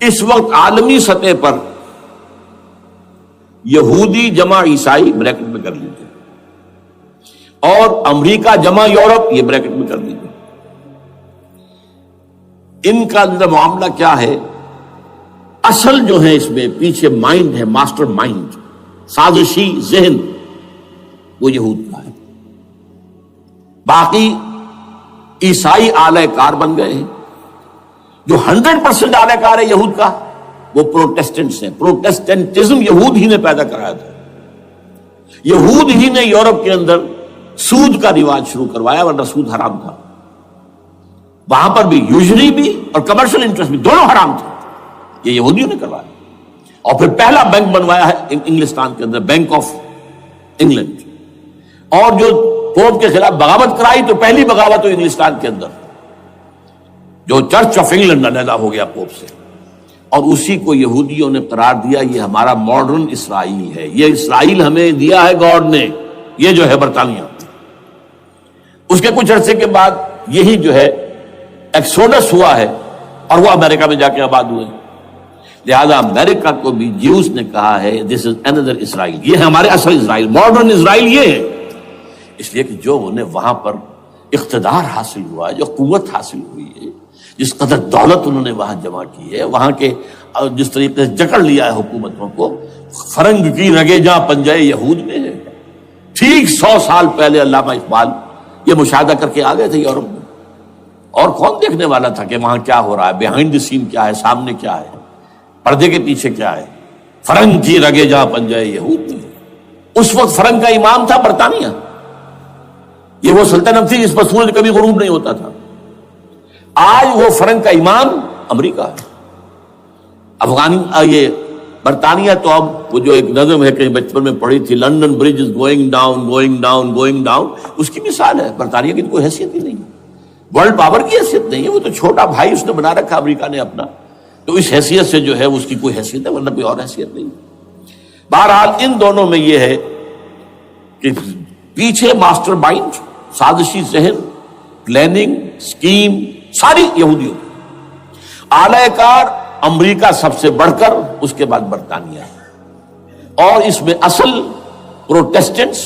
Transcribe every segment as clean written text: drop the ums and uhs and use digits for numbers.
اس وقت عالمی سطح پر یہودی جمع عیسائی بریکٹ میں کر لیجیے، اور امریکہ جمع یورپ یہ بریکٹ میں کر لیجیے، ان کا اندر معاملہ کیا ہے؟ اصل جو ہے اس میں پیچھے مائنڈ ہے، ماسٹر مائنڈ، سازشی ذہن، وہ یہود کا ہے۔ باقی عیسائی آلہ کار بن گئے ہیں۔ جو 100% آلہ کار ہے یہود کا وہ پروٹیسٹنٹس ہیں۔ پروٹیسٹنٹزم یہود ہی نے پیدا کرایا تھا، یہود ہی نے یورپ کے اندر سود کا رواج شروع کروایا، ورنہ سود حرام تھا وہاں پر بھی، یوزری بھی اور کمرشل انٹرسٹ بھی، دونوں حرام تھے، یہ یہودیوں نے کروایا۔ اور پھر پہلا بینک بنوایا ہے انگلستان کے اندر، بینک آف انگلینڈ، اور جو پوپ کے خلاف بغاوت کرائی تو پہلی بغاوت ہوئی انگلستان کے اندر، جو چرچ آف انگلینڈ علیحدہ ہو گیا پوپ سے، اور اسی کو یہودیوں نے قرار دیا یہ ہمارا ماڈرن اسرائیل ہے، یہ اسرائیل ہمیں دیا ہے گاڈ نے، یہ جو ہے برطانیہ۔ اس کے کچھ عرصے کے بعد یہی جو ہے ایکسوڈس ہوا ہے اور وہ امریکہ میں جا کے آباد ہوئے، لہذا امریکہ کو بھی جیوز نے کہا ہے دس از اندر اسرائیل، یہ ہے ہمارے اصل اسرائیل، ماڈرن اسرائیل یہ ہے۔ اس لیے کہ جو انہیں وہاں پر اقتدار حاصل ہوا ہے، جو قوت حاصل ہوئی ہے، جس قدر دولت انہوں نے وہاں جمع کی ہے، وہاں کے جس طریقے سے جکڑ لیا ہے حکومتوں کو، فرنگ کی رگے جہاں پنجے یہود میں ہے۔ ٹھیک 100 سال پہلے علامہ اقبال یہ مشاہدہ کر کے آ گئے تھے یورپ میں، اور کون دیکھنے والا تھا کہ وہاں کیا ہو رہا ہے، بیہائنڈ دی سین کیا ہے، سامنے کیا ہے، پردے کے پیچھے کیا ہے۔ فرنگ کی رگے جہاں پنجے یہود میں، اس وقت فرنگ کا امام تھا برطانیہ، یہ وہ سلطنت تھی جس پر سورج کبھی غروب نہیں ہوتا تھا۔ آج وہ فرنگ کا امام امریکہ ہے۔ یہ برطانیہ تو اب وہ جو ایک نظم ہے کہ بچپن میں پڑھی تھی، London bridge is going down going down going down, اس کی مثال ہے۔ برطانیہ کی تو کوئی حیثیت ہی نہیں ہے، ورلڈ پاور کی حیثیت نہیں ہے، وہ تو چھوٹا بھائی اس نے بنا رکھا امریکہ نے اپنا، تو اس حیثیت سے جو ہے اس کی کوئی حیثیت ہے، ورنہ کوئی اور حیثیت نہیں۔ بہرحال ان دونوں میں یہ ہے کہ پیچھے ماسٹر مائنڈ، سازشی ذہن، پلاننگ، سکیم ساری یہودیوں کی، آلہ کار امریکہ سب سے بڑھ کر، اس کے بعد برطانیہ، اور اس میں اصل پروٹیسٹنٹس،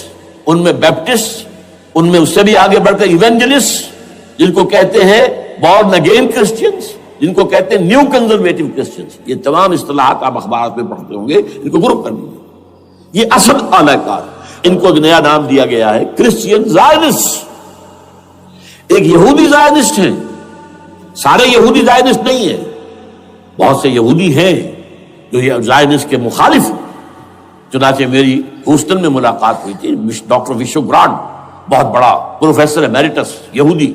ان میں بیپٹسٹ، ان میں اس سے بھی آگے بڑھ کر ایونجلسٹ، جن کو کہتے ہیں بورن اگین کرسچنز، جن کو کہتے ہیں نیو کنزرویٹو کرسچنز، یہ تمام اصطلاحات آپ اخبارات میں پڑھتے ہوں گے، ان کو گروپ کر لیجیے۔ یہ اصل آلہ کار، ان کو ایک نیا نام دیا گیا ہے کرسچین زائنسٹ۔ ایک یہودی زائنسٹ ہیں، سارے یہودی زائنسٹ نہیں ہیں، بہت سے یہودی ہیں جو یہ زائنسٹ کے مخالف۔ چنانچہ میری ہیوسٹن میں ملاقات ہوئی تھی ڈاکٹر وشو گرانڈ، بہت بڑا پروفیسر ایمیریٹس یہودی،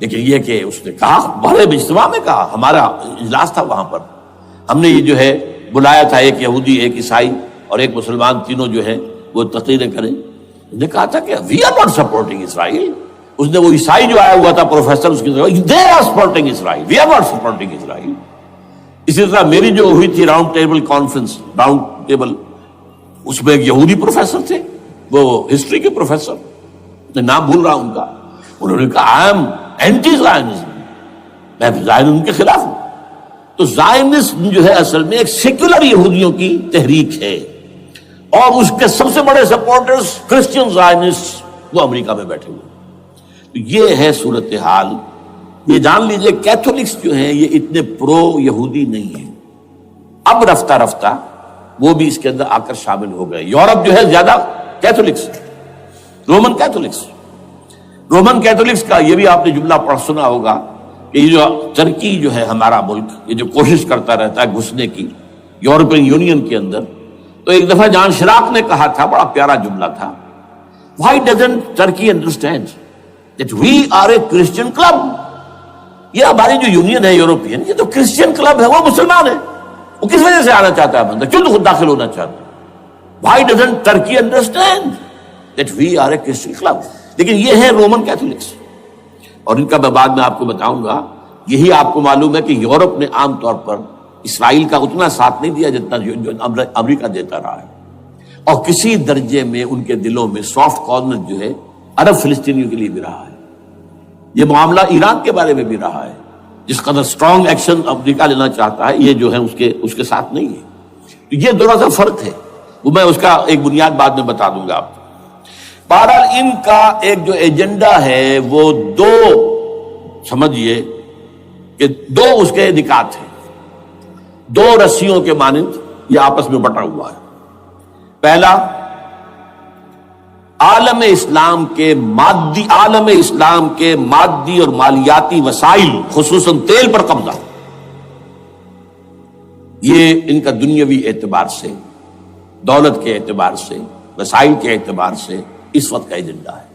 لیکن یہ کہ اس نے کہا، بڑے اجتماع میں کہا، ہمارا اجلاس تھا وہاں پر، ہم نے یہ جو ہے بلایا تھا ایک یہودی، ایک عیسائی اور ایک مسلمان، تینوں جو ہے وہ تقریریں کریں۔ نے کہا تھا کہ وی آر ناٹ سپورٹنگ اسرائیل۔ اس نے وہ عیسائی جو آیا ہوا تھا پروفیسر، اس کی طرف they are supporting Israel, we are not supporting Israel. اسی طرح میری جو ہوئی تھی round table conference, round table, اس میں ایک یہودی پروفیسر تھے، وہ ہسٹری کے پروفیسر، میں نام بھول رہا ان کا، انہوں نے کہا آئی ایم اینٹی زائنزم، میں زائنزم کے خلاف ہوں۔ تو زائنزم جو ہے اصل میں ایک سیکولر یہودیوں کی تحریک ہے، اور اس کے سب سے بڑے سپورٹرز کرسچین زائنسٹ وہ امریکہ میں بیٹھے ہوئے۔ تو یہ ہے صورتحال۔ یہ جان لیجئے کیتھولکس جو ہیں یہ اتنے پرو یہودی نہیں ہیں، اب رفتہ رفتہ وہ بھی اس کے اندر آ کر شامل ہو گئے۔ یورپ جو ہے زیادہ Catholics, Roman Catholics, Roman Catholics کا یہ بھی آپ نے جملہ پڑھ سنا ہوگا کہ یہ جو ترکی جو ہے ہمارا ملک، یہ جو کوشش کرتا رہتا ہے گھسنے کی یورپین یونین کے اندر، تو ایک دفعہ جان شراق نے کہا تھا، بڑا پیارا جملہ تھا، why doesn't Turkey understand that we are a Christian club؟ یہ ہماری جو یونین ہے یورپین، یہ تو کرسچین کلب ہے، وہ مسلمان ہے، وہ کس وجہ سے آنا چاہتا ہے بندہ، کیوں تو خود داخل ہونا چاہتا ہے؟ why doesn't Turkey understand that we are a Christian club؟ لیکن یہ ہے رومن کیتھولکس، اور ان کا میں بعد میں آپ کو بتاؤں گا۔ یہی آپ کو معلوم ہے کہ یورپ نے عام طور پر اسرائیل کا اتنا ساتھ نہیں دیا جتنا جو امریکہ دیتا رہا ہے، اور کسی درجے میں ان کے دلوں میں سافٹ کارنر جو ہے عرب فلسطینیوں کے لیے بھی رہا ہے۔ یہ معاملہ ایران کے بارے میں بھی رہا ہے جس قدر اسٹرانگ ایکشن امریکہ لینا چاہتا ہے یہ جو ہے اس کے ساتھ نہیں ہے. تو یہ تھوڑا سا فرق ہے، وہ میں اس کا ایک بنیاد بعد میں بتا دوں گا آپ کو. بہرحال ان کا ایک جو ایجنڈا ہے وہ دو سمجھیے کہ دو اس کے نکات ہیں، دو رسیوں کے مانند یہ آپس میں بٹا ہوا ہے. پہلا، عالم اسلام کے مادی اور مالیاتی وسائل خصوصاً تیل پر قبضہ، یہ ان کا دنیاوی اعتبار سے، دولت کے اعتبار سے، وسائل کے اعتبار سے اس وقت کا ایجنڈا ہے.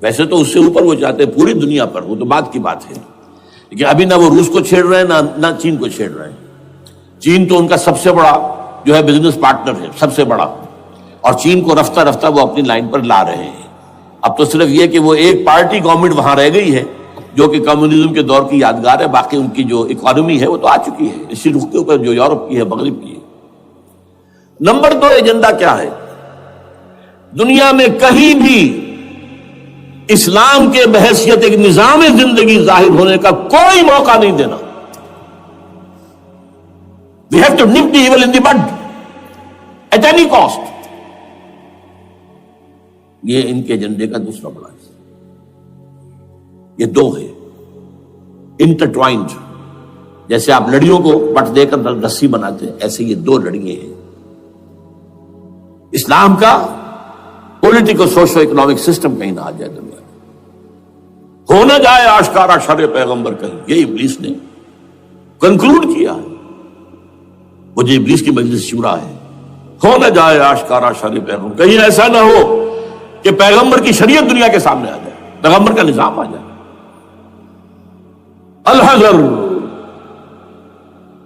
ویسے تو اس سے اوپر وہ چاہتے ہیں پوری دنیا پر، وہ تو بات کی بات ہے، لیکن ابھی نہ وہ روس کو چھیڑ رہے ہیں نہ چین کو چھیڑ رہے ہیں. چین تو ان کا سب سے بڑا جو ہے بزنس پارٹنر ہے، سب سے بڑا، اور چین کو رفتہ رفتہ وہ اپنی لائن پر لا رہے ہیں. اب تو صرف یہ کہ وہ ایک پارٹی گورنمنٹ وہاں رہ گئی ہے جو کہ کمیونزم کے دور کی یادگار ہے، باقی ان کی جو اکانومی ہے وہ تو آ چکی ہے اسی رخ کے اوپر جو یورپ کی ہے، مغرب کی ہے. نمبر 2 ایجنڈا کیا ہے؟ دنیا میں کہیں بھی اسلام کے بحیثیت ایک نظام زندگی ظاہر ہونے کا کوئی موقع نہیں دینا. We have to nip the evil in the bud at any cost. یہ ان کے ایجنڈے کا دوسرا بڑا ہے. یہ دو ہے انٹرٹوائنڈ، جیسے آپ لڑیوں کو بٹ دے کر رسی بناتے ہیں، ایسے یہ دو لڑیے ہیں. اسلام کا پولیٹیکل سوشو اکنامک سسٹم کہیں نہ آ جائے دنیا میں، ہو نہ جائے آشکارا شر پیغمبر کہیں. یہ ابلیس نے کنکلوڈ کیا ہے، وہ جو ابلیس کی مجلس شورا ہے، ہو نہ جائے آشکارا شر پیغمبر، کہیں ایسا نہ ہو کہ پیغمبر کی شریعت دنیا کے سامنے آ جائے، پیغمبر کا نظام آ جائے. الحذر،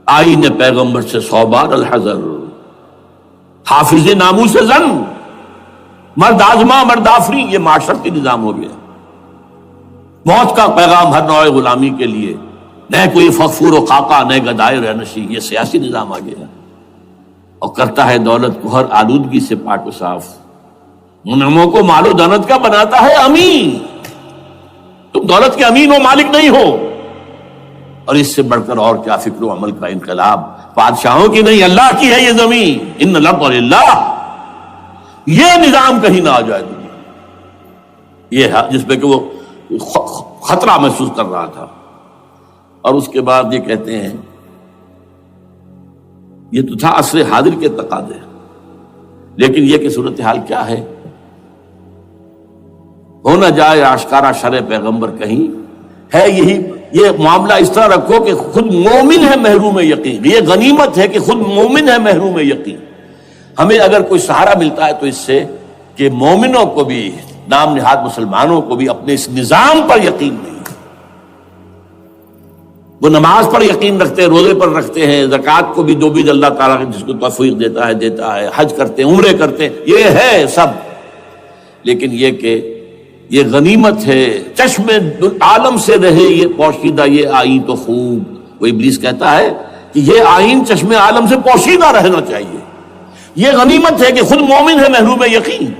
آئین پیغمبر سے 100 بار الحذر. حافظ ناموس زن، مرد آزما مرد آفری، یہ معاشرتی نظام ہو گیا. موت کا پیغام ہر نوع غلامی کے لیے، نہ کوئی فخور و خاکہ نہ گدائے رہنشی، یہ سیاسی نظام آ گیا. اور کرتا ہے دولت کو ہر آلودگی سے پاک و صاف، منعموں کو مال و دولت کا بناتا ہے امین. تم دولت کے امین و مالک نہیں ہو. اور اس سے بڑھ کر اور کیا فکر و عمل کا انقلاب، بادشاہوں کی نہیں اللہ کی ہے یہ زمین، ان الارض للہ. یہ نظام کہیں نہ آ جائے دنیا، یہ ہے جس پہ کہ وہ خطرہ محسوس کر رہا تھا. اور اس کے بعد یہ کہتے ہیں، یہ تو تھا عصر حاضر کے تقاضے، لیکن یہ کہ صورتحال کیا ہے؟ ہو نہ جائے آشکارا شرع پیغمبر کہیں ہے. یہ معاملہ اس طرح رکھو کہ خود مومن ہے محروم یقین. یہ غنیمت ہے کہ خود مومن ہے محروم یقین. ہمیں اگر کوئی سہارا ملتا ہے تو اس سے کہ مومنوں کو بھی، نام نہاد مسلمانوں کو بھی اپنے اس نظام پر یقین نہیں. وہ نماز پر یقین رکھتے ہیں، روزے پر رکھتے ہیں، زکوٰۃ کو بھی جو بھی اللہ تعالیٰ جس کو توفیق دیتا ہے، حج کرتے ہیں، عمرے کرتے ہیں، یہ ہے سب. لیکن یہ کہ یہ غنیمت ہے، چشم عالم سے رہے یہ پوشیدہ یہ آئین تو خوب. وہ ابلیس کہتا ہے کہ یہ آئین چشم عالم سے پوشیدہ رہنا چاہیے. یہ غنیمت ہے کہ خود مومن ہے محروم یقین.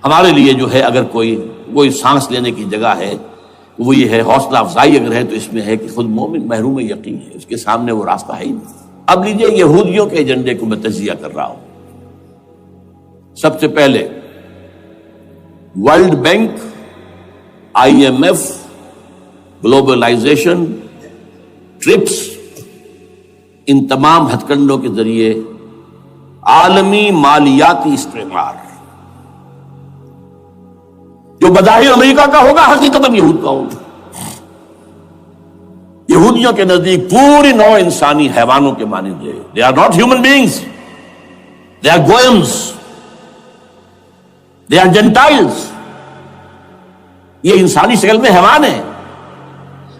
ہمارے لیے جو ہے اگر کوئی سانس لینے کی جگہ ہے وہ یہ ہے، حوصلہ افزائی اگر ہے تو اس میں ہے کہ خود مومن محروم یقین ہے، اس کے سامنے وہ راستہ ہے ہی نہیں. اب لیجئے یہودیوں کے ایجنڈے کو میں تجزیہ کر رہا ہوں. سب سے پہلے World Bank, IMF، globalisation, TRIPS, ان تمام ہتھ کنڈوں کے ذریعے عالمی مالیاتی استعمار جو بظاہر امریکہ کا ہوگا حقیقتاً یہود کا ہوگا. یہودیوں کے نزدیک پوری نوع انسانی حیوانوں کے مانند ہے. They are not human beings. They are goyams. They are Gentiles. یہ انسانی شکل میں حیوان ہیں،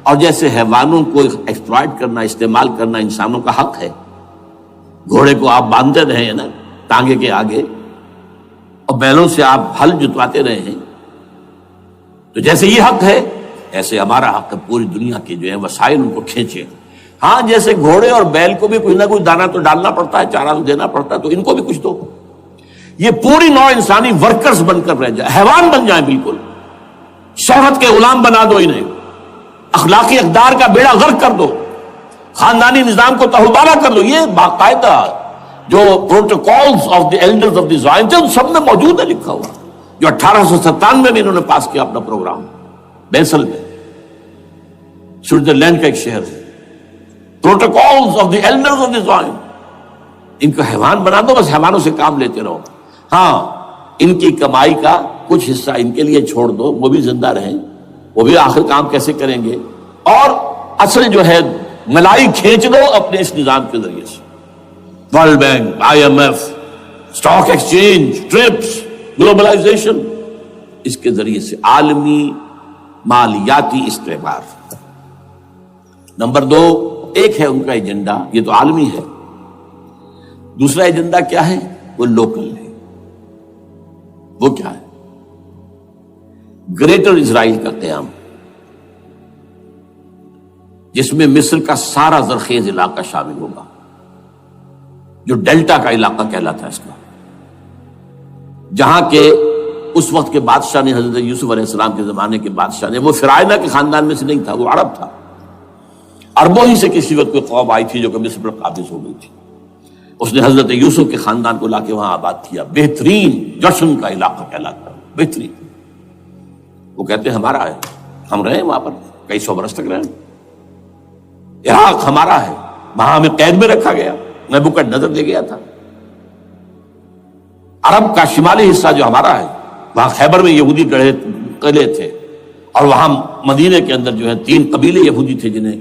اور جیسے حیوانوں کو ایکسپلائٹ کرنا، استعمال کرنا انسانوں کا حق ہے. گھوڑے کو آپ باندھتے رہے ہیں نا ٹانگے کے آگے، اور بیلوں سے آپ ہل جتواتے رہے ہیں، تو جیسے یہ حق ہے ایسے ہمارا حق ہے پوری دنیا کے جو ہے وسائل ان کو کھینچے. ہاں جیسے گھوڑے اور بیل کو بھی کچھ نہ کچھ دانا تو ڈالنا پڑتا ہے، چارہ تو دینا پڑتا ہے، تو ان کو بھی کچھ دو. یہ پوری نوع انسانی ورکرز بن کر رہ جائے، حیوان بن جائیں، بالکل شہوت کے غلام بنا دو انہیں. اخلاقی اقدار کا بیڑا غرق کر دو، خاندانی نظام کو تہوبالہ کر دو. یہ باقاعدہ جو Protocols of the Elders of دی زوائن تھے ان سب میں موجود ہے لکھا ہوا، جو 1897 میں انہوں نے پاس کیا اپنا پروگرام بیسل میں، سوئٹزرلینڈ کا ایک شہر ہے. Protocols of the Elders of دی زوائن. ان کو حیوان بنا دو، بس حیوانوں سے کام لیتے رہو. ہاں ان کی کمائی کا کچھ حصہ ان کے لیے چھوڑ دو، وہ بھی زندہ رہیں، وہ بھی آخر کام کیسے کریں گے، اور اصل جو ہے ملائی کھینچ دو اپنے اس نظام کے ذریعے سے. World Bank, I M F, stock exchange, TRIPS, globalisation, اس کے ذریعے سے عالمی مالیاتی استعمار. نمبر 2، ایک ہے ان کا ایجنڈا، یہ تو عالمی ہے. دوسرا ایجنڈا کیا ہے؟ وہ لوکل ہے. وہ کیا ہے؟ گریٹر اسرائیل کا قیام، جس میں مصر کا سارا زرخیز علاقہ شامل ہوگا، جو ڈیلٹا کا علاقہ کہلاتا ہے اس کا، جہاں کے اس وقت کے بادشاہ نے، حضرت یوسف علیہ السلام کے زمانے کے بادشاہ نے، وہ فرعونہ کے خاندان میں سے نہیں تھا، وہ عرب تھا. عربوں ہی سے کسی وقت کوئی قوم آئی تھی جو کہ مصر پر قابض ہو گئی تھی. اس نے حضرت یوسف کے خاندان کو لا کے وہاں آباد کیا. بہترین جشن کا علاقہ کہلاتا ہے، بہترین. وہ کہتے ہیں ہمارا ہے، ہم رہے وہاں پر کئی سو برس تک رہے. عراق ہمارا ہے، وہاں ہمیں قید میں رکھا گیا، نبوکدنضر لے گیا تھا. عرب کا شمالی حصہ جو ہمارا ہے، وہاں خیبر میں یہودی قلعے تھے، اور وہاں مدینے کے اندر جو ہے 3 قبیلے یہودی تھے جنہیں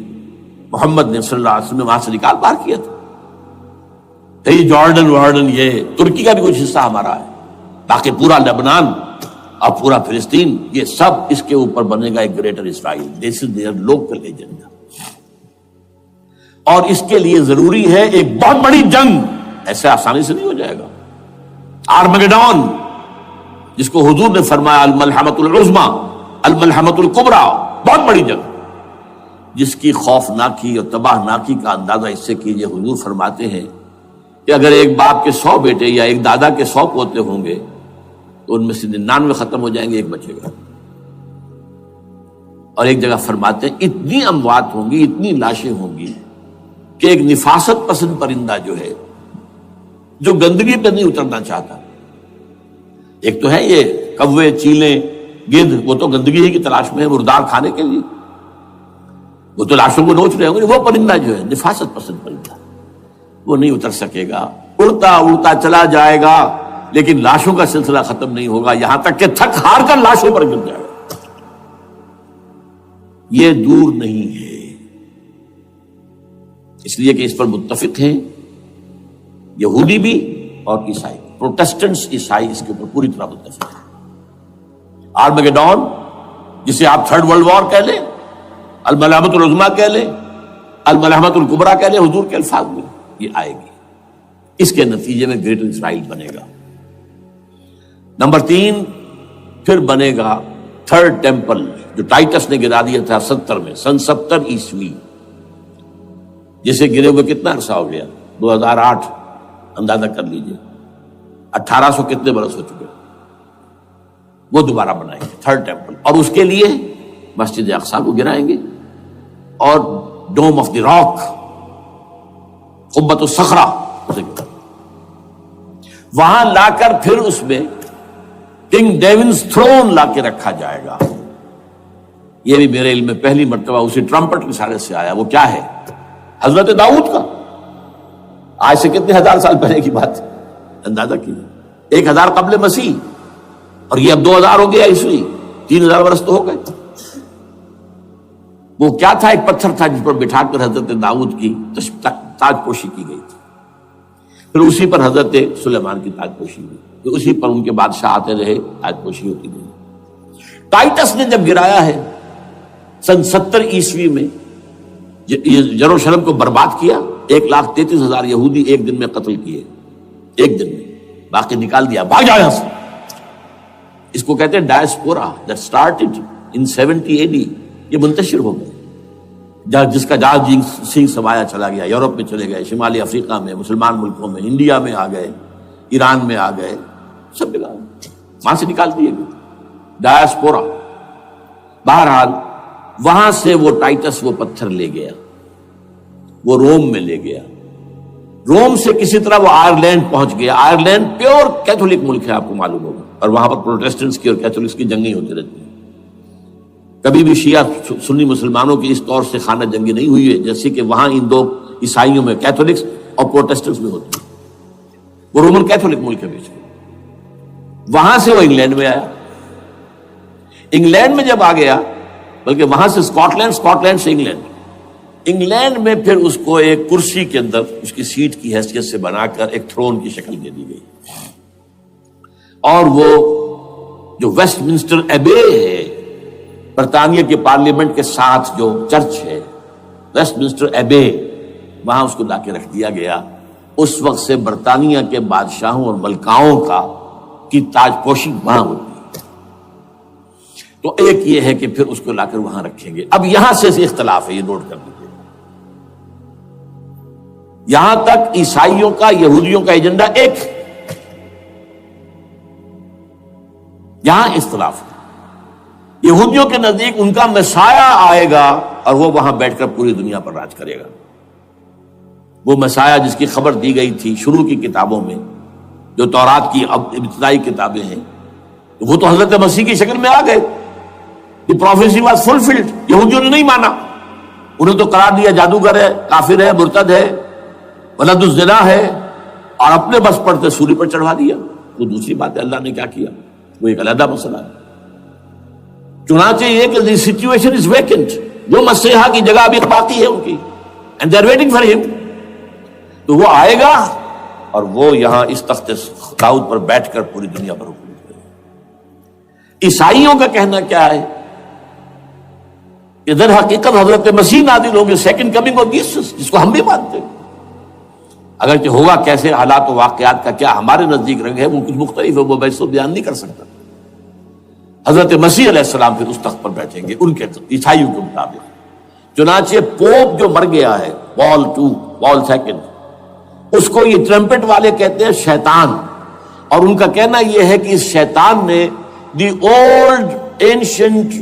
محمد نے صلی اللہ علیہ وسلم وہاں سے نکال باہر کیا تھا. یہ جارڈن یہ ترکی کا بھی کچھ حصہ ہمارا ہے. باقی پورا لبنان اور پورا فلسطین، یہ سب اس کے اوپر بنے گا ایک greater Israel. This is there local agenda. اور اس کے لیے ضروری ہے ایک بہت بڑی جنگ. ایسے آسانی سے نہیں ہو جائے گا. آرمگیڈون، جس کو حضور نے فرمایا الملحمۃ العظمیٰ، الملحمۃ الکبریٰ، بہت بڑی جنگ، جس کی خوفناکی اور تباہ ناکی کا اندازہ اس سے کیجئے. حضور فرماتے ہیں کہ اگر ایک باپ کے 100 بیٹے یا ایک دادا کے 100 پوتے ہوں گے تو ان میں سے 99 ختم ہو جائیں گے، ایک بچے گا. اور ایک جگہ فرماتے ہیں اتنی اموات ہوں گی، اتنی لاشیں ہوں گی کہ ایک نفاست پسند پرندہ جو ہے، جو گندگی پہ نہیں اترنا چاہتا. ایک تو ہے یہ کوے، چیلیں، گدھ، وہ تو گندگی کی تلاش میں ہے مردار کھانے کے لیے، وہ تو لاشوں کو نوچ رہے ہوں گے. وہ پرندہ جو ہے نفاست پسند پرندہ، وہ نہیں اتر سکے گا. اڑتا اڑتا چلا جائے گا، لیکن لاشوں کا سلسلہ ختم نہیں ہوگا، یہاں تک کہ تھک ہار کر لاشوں پر گر جائے گا. یہ دور نہیں ہے، اس لیے کہ اس پر متفق ہیں یہودی بھی اور عیسائی. پروٹسٹنٹس، عیسائی اس کے اوپر پوری طرح متفق ہیں. آرمگیڈون، جسے آپ 3rd ورلڈ وار کہہ لیں، الملحمۃ العظمیٰ کہہ لیں، الملحمۃ الکبریٰ کہہ لیں، حضور کے الفاظ میں یہ آئے گی. اس کے نتیجے میں گریٹر اسرائیل بنے گا. نمبر 3، پھر بنے گا 3rd ٹیمپل، جو ٹائٹس نے گرا دیا تھا 70 میں، سن 70 عیسوی، جسے گرے ہوئے کتنا عرصہ ہو گیا؟ 2008. اندازہ کر لیجئے 1800 کتنے برس ہو چکے. وہ دوبارہ بنائیں گے 3rd ٹیمپل، اور اس کے لیے مسجد اقصی کو گرائیں گے، اور ڈوم آف دی راک، قبۃ الصخرہ، وہاں لا کر پھر اس میں کنگ ڈیونز تھرون لا کے رکھا جائے گا. یہ بھی میرے علم میں پہلی مرتبہ اسی ٹرمپٹ کے اشارے سے آیا. وہ کیا ہے؟ حضرت داؤد کا. آج سے کتنے 1000 سال پہلے کی بات ہے، اندازہ کیجیے. 1000 قبل مسیح، اور یہ اب 2000 ہو گیا عیسوی، 3000 برس تو ہو گئے. وہ کیا تھا؟ ایک پتھر تھا جس پر بٹھا کر حضرت داؤد کی تاج پوشی کی گئی تھی. پھر اسی پر حضرت سلیمان کی تاج پوشی ہوئی، پھر اسی پر ان کے بادشاہ آتے رہے، تاج پوشی ہوتی گئی. ٹائٹس نے جب گرایا ہے سن 70 عیسوی میں، یروشلم کو برباد کیا، 1,33,000 یہودی ایک دن میں قتل کیے، ایک دن میں، باقی نکال دیا، بھاگ جاؤ یہاں سے. اس کو کہتے ہیں diaspora, that started in 70 AD. یہ منتشر ہو گئے، جس کا جہاز سنگھ سمایا چلا گیا، یورپ میں چلے گئے، شمالی افریقہ میں، مسلمان ملکوں میں، انڈیا میں آ گئے، ایران میں آ گئے، سب جگہ وہاں سے نکال دیے گئے. ڈائسپورا. بہرحال وہاں سے وہ ٹائٹس وہ پتھر لے گیا، وہ روم میں لے گیا، روم سے کسی طرح وہ آئرلینڈ پہنچ گیا۔ آئرلینڈ پیور کیتھولک ملک ہے، آپ کو معلوم ہوگا، اور وہاں پر پروٹیسٹنٹس کی اور کیتھولکس کی جنگیں ہوتی رہتی ہیں۔ کبھی بھی شیعہ سنی مسلمانوں کی اس طور سے خانہ جنگی نہیں ہوئی ہے جیسے کہ وہاں ان دو عیسائیوں میں، کیتھولکس اور پروٹیسٹنٹس میں ہوتی ہے۔ وہ رومن کیتھولک ملک ہے بیچ میں۔ وہاں سے وہ انگلینڈ میں آیا، انگلینڈ میں جب آ گیا، بلکہ وہاں سے اسکاٹ لینڈ سے انگلینڈ میں پھر اس کو ایک کرسی کے اندر اس کی سیٹ کی حیثیت سے بنا کر ایک تھرون کی شکل دے دی گئی، اور وہ جو ویسٹ منسٹر ایبے ہے، برطانیہ کے پارلیمنٹ کے ساتھ جو چرچ ہے ویسٹ منسٹر ایبے، وہاں اس کو لا کے رکھ دیا گیا۔ اس وقت سے برطانیہ کے بادشاہوں اور ملکاؤں کی تاج پوشی وہاں ہوتی ہے۔ تو ایک یہ ہے کہ پھر اس کو لا کر وہاں رکھیں گے۔ اب یہاں سے اختلاف ہے، یہ نوٹ کر لیجیے۔ یہاں تک عیسائیوں کا، یہودیوں کا ایجنڈا ایک، یہاں اختلاف ہے۔ یہودیوں کے نزدیک ان کا مسیح آئے گا اور وہ وہاں بیٹھ کر پوری دنیا پر راج کرے گا۔ وہ مسیح جس کی خبر دی گئی تھی شروع کی کتابوں میں، جو تورات کی ابتدائی کتابیں ہیں، وہ تو حضرت مسیح کی شکل میں آ گئے۔ The prophecy was fulfilled۔ یہودیوں نے نہیں مانا، انہیں تو قرار دیا جادوگر ہے، کافر ہے، مرتد ہے، ولد الزنا ہے، اور اپنے بس پڑتے سولی پر چڑھا دیا۔ وہ دوسری بات ہے، اللہ نے کیا کیا، وہ ایک علیحدہ مسئلہ ہے۔ چنانچہ یہ کہ the situation is vacant، وہ مسیحا کی جگہ ابھی باقی ہے ان کی، and they are waiting for him۔ تو وہ آئے گا اور وہ یہاں اس تخت داؤد پر بیٹھ کر پوری دنیا پر حکومت کرے گا۔ عیسائیوں کا کہنا کیا ہے؟ ادھر حقیقت حضرت مسیح نازل ہوں گے، سیکنڈ کمنگ آف جیسس، جس کو ہم بھی مانتے ہیں، اگرچہ ہوگا کیسے، حالات و واقعات کا کیا ہمارے نزدیک رنگ ہے وہ کچھ مختلف ہے، وہ میں اس کو بیان نہیں کر سکتا۔ حضرت مسیح علیہ السلام پھر اس تخت پر بیٹھیں گے ان کے عیسائیوں کے مطابق۔ چنانچہ پوپ جو مر گیا ہے، پال سیکنڈ، اس کو یہ ٹرمپٹ والے کہتے ہیں شیطان، اور ان کا کہنا یہ ہے کہ اس شیطان نے the old ancient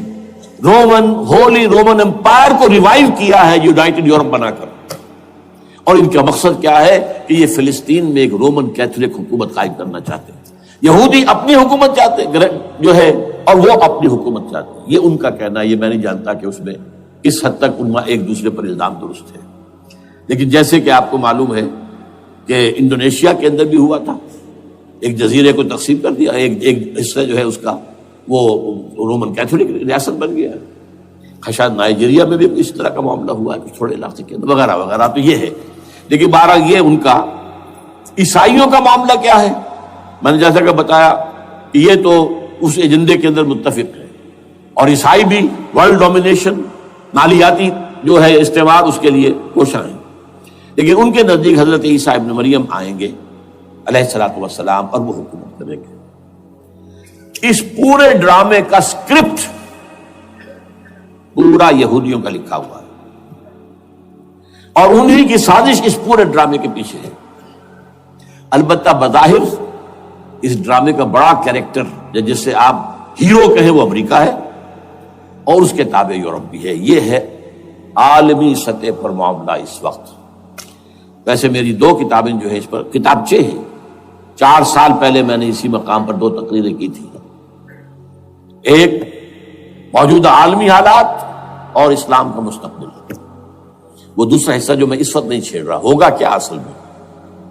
Holy Roman Empire کو ریوائیو کیا ہے یونائٹڈ یورپ بنا کر، اور ان کا مقصد کیا ہے کہ یہ فلسطین میں ایک رومن کیتھولک حکومت قائم کرنا چاہتے ہیں۔ یہودی اپنی حکومت چاہتے ہیں جو ہے، اور وہ اپنی حکومت چاہتے ہیں، یہ ان کا کہنا ہے۔ یہ میں نہیں جانتا کہ اس میں کس حد تک ان میں ایک دوسرے پر الزام درست ہے، لیکن جیسے کہ آپ کو معلوم ہے کہ انڈونیشیا کے اندر بھی ہوا تھا، ایک جزیرے کو تقسیم کر دیا، ایک حصہ جو ہے اس کا وہ رومن کیتھولک ریاست بن گیا ہے۔ شاید نائجیریا میں بھی اس طرح کا معاملہ ہوا ہے کچھ تھوڑے علاقے کے اندر، وغیرہ وغیرہ۔ تو یہ ہے، لیکن بہرحال یہ ان کا۔ عیسائیوں کا معاملہ کیا ہے؟ میں نے جیسا کہ بتایا کہ یہ تو اس ایجنڈے کے اندر متفق ہے، اور عیسائی بھی ورلڈ ڈومینیشن، مالیاتی جو ہے استعمار، اس کے لیے کوشاں ہیں۔ لیکن ان کے نزدیک حضرت عیسیٰ ابن مریم آئیں گے علیہ الصلوۃ والسلام، اور وہ حکومت کریں گے۔ اس پورے ڈرامے کا اسکرپٹ پورا یہودیوں کا لکھا ہوا ہے، اور انہی کی سازش اس پورے ڈرامے کے پیچھے ہے۔ البتہ بظاہر اس ڈرامے کا بڑا کیریکٹر جس سے آپ ہیرو کہیں وہ امریکہ ہے، اور اس کے تابع یورپ بھی ہے۔ یہ ہے عالمی سطح پر معاملہ اس وقت۔ ویسے میری 2 کتابیں جو ہے اس پر کتابچے ہیں، 4 سال پہلے میں نے اسی مقام پر 2 تقریریں کی تھی، ایک موجودہ عالمی حالات اور اسلام کا مستقبل، وہ دوسرا حصہ جو میں اس وقت نہیں چھیڑ رہا، ہوگا کیا اصل میں،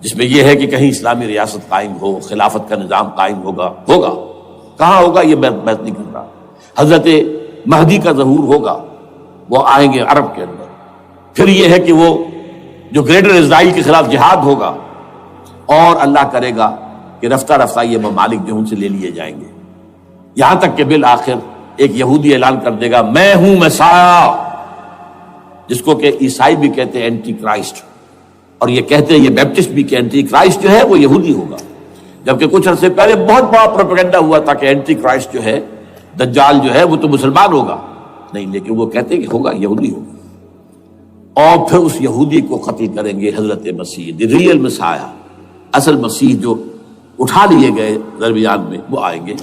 جس میں یہ ہے کہ کہیں اسلامی ریاست قائم ہو، خلافت کا نظام قائم ہوگا کہاں ہوگا یہ میں بحث نہیں کر رہا۔ حضرت مہدی کا ظہور ہوگا، وہ آئیں گے عرب کے اندر۔ پھر یہ ہے کہ وہ جو گریٹر اسرائیل کے خلاف جہاد ہوگا، اور اللہ کرے گا کہ رفتہ رفتہ یہ ممالک جو ان سے لے لیے جائیں گے، یہاں تک کہ بالآخر ایک یہودی اعلان کر دے گا میں ہوں مسیح، جس کو کہ عیسائی بھی کہتے ہیں اینٹی کرائسٹ، اور یہ کہتے ہیں یہ بیپٹسٹ بھی کہ اینٹی کرائسٹ جو ہے وہ یہودی ہوگا، جبکہ کچھ عرصے پہلے بہت بڑا پروپیگنڈا ہوا تھا کہ اینٹی کرائسٹ جو ہے، دجال جو ہے وہ تو مسلمان ہوگا، نہیں، لیکن وہ کہتے ہیں کہ ہوگا یہودی ہوگا، اور پھر اس یہودی کو قتل کریں گے حضرت مسیح، دی ریئل مسیح، اصل مسیح جو اٹھا لیے گئے درمیان میں، وہ آئیں گے،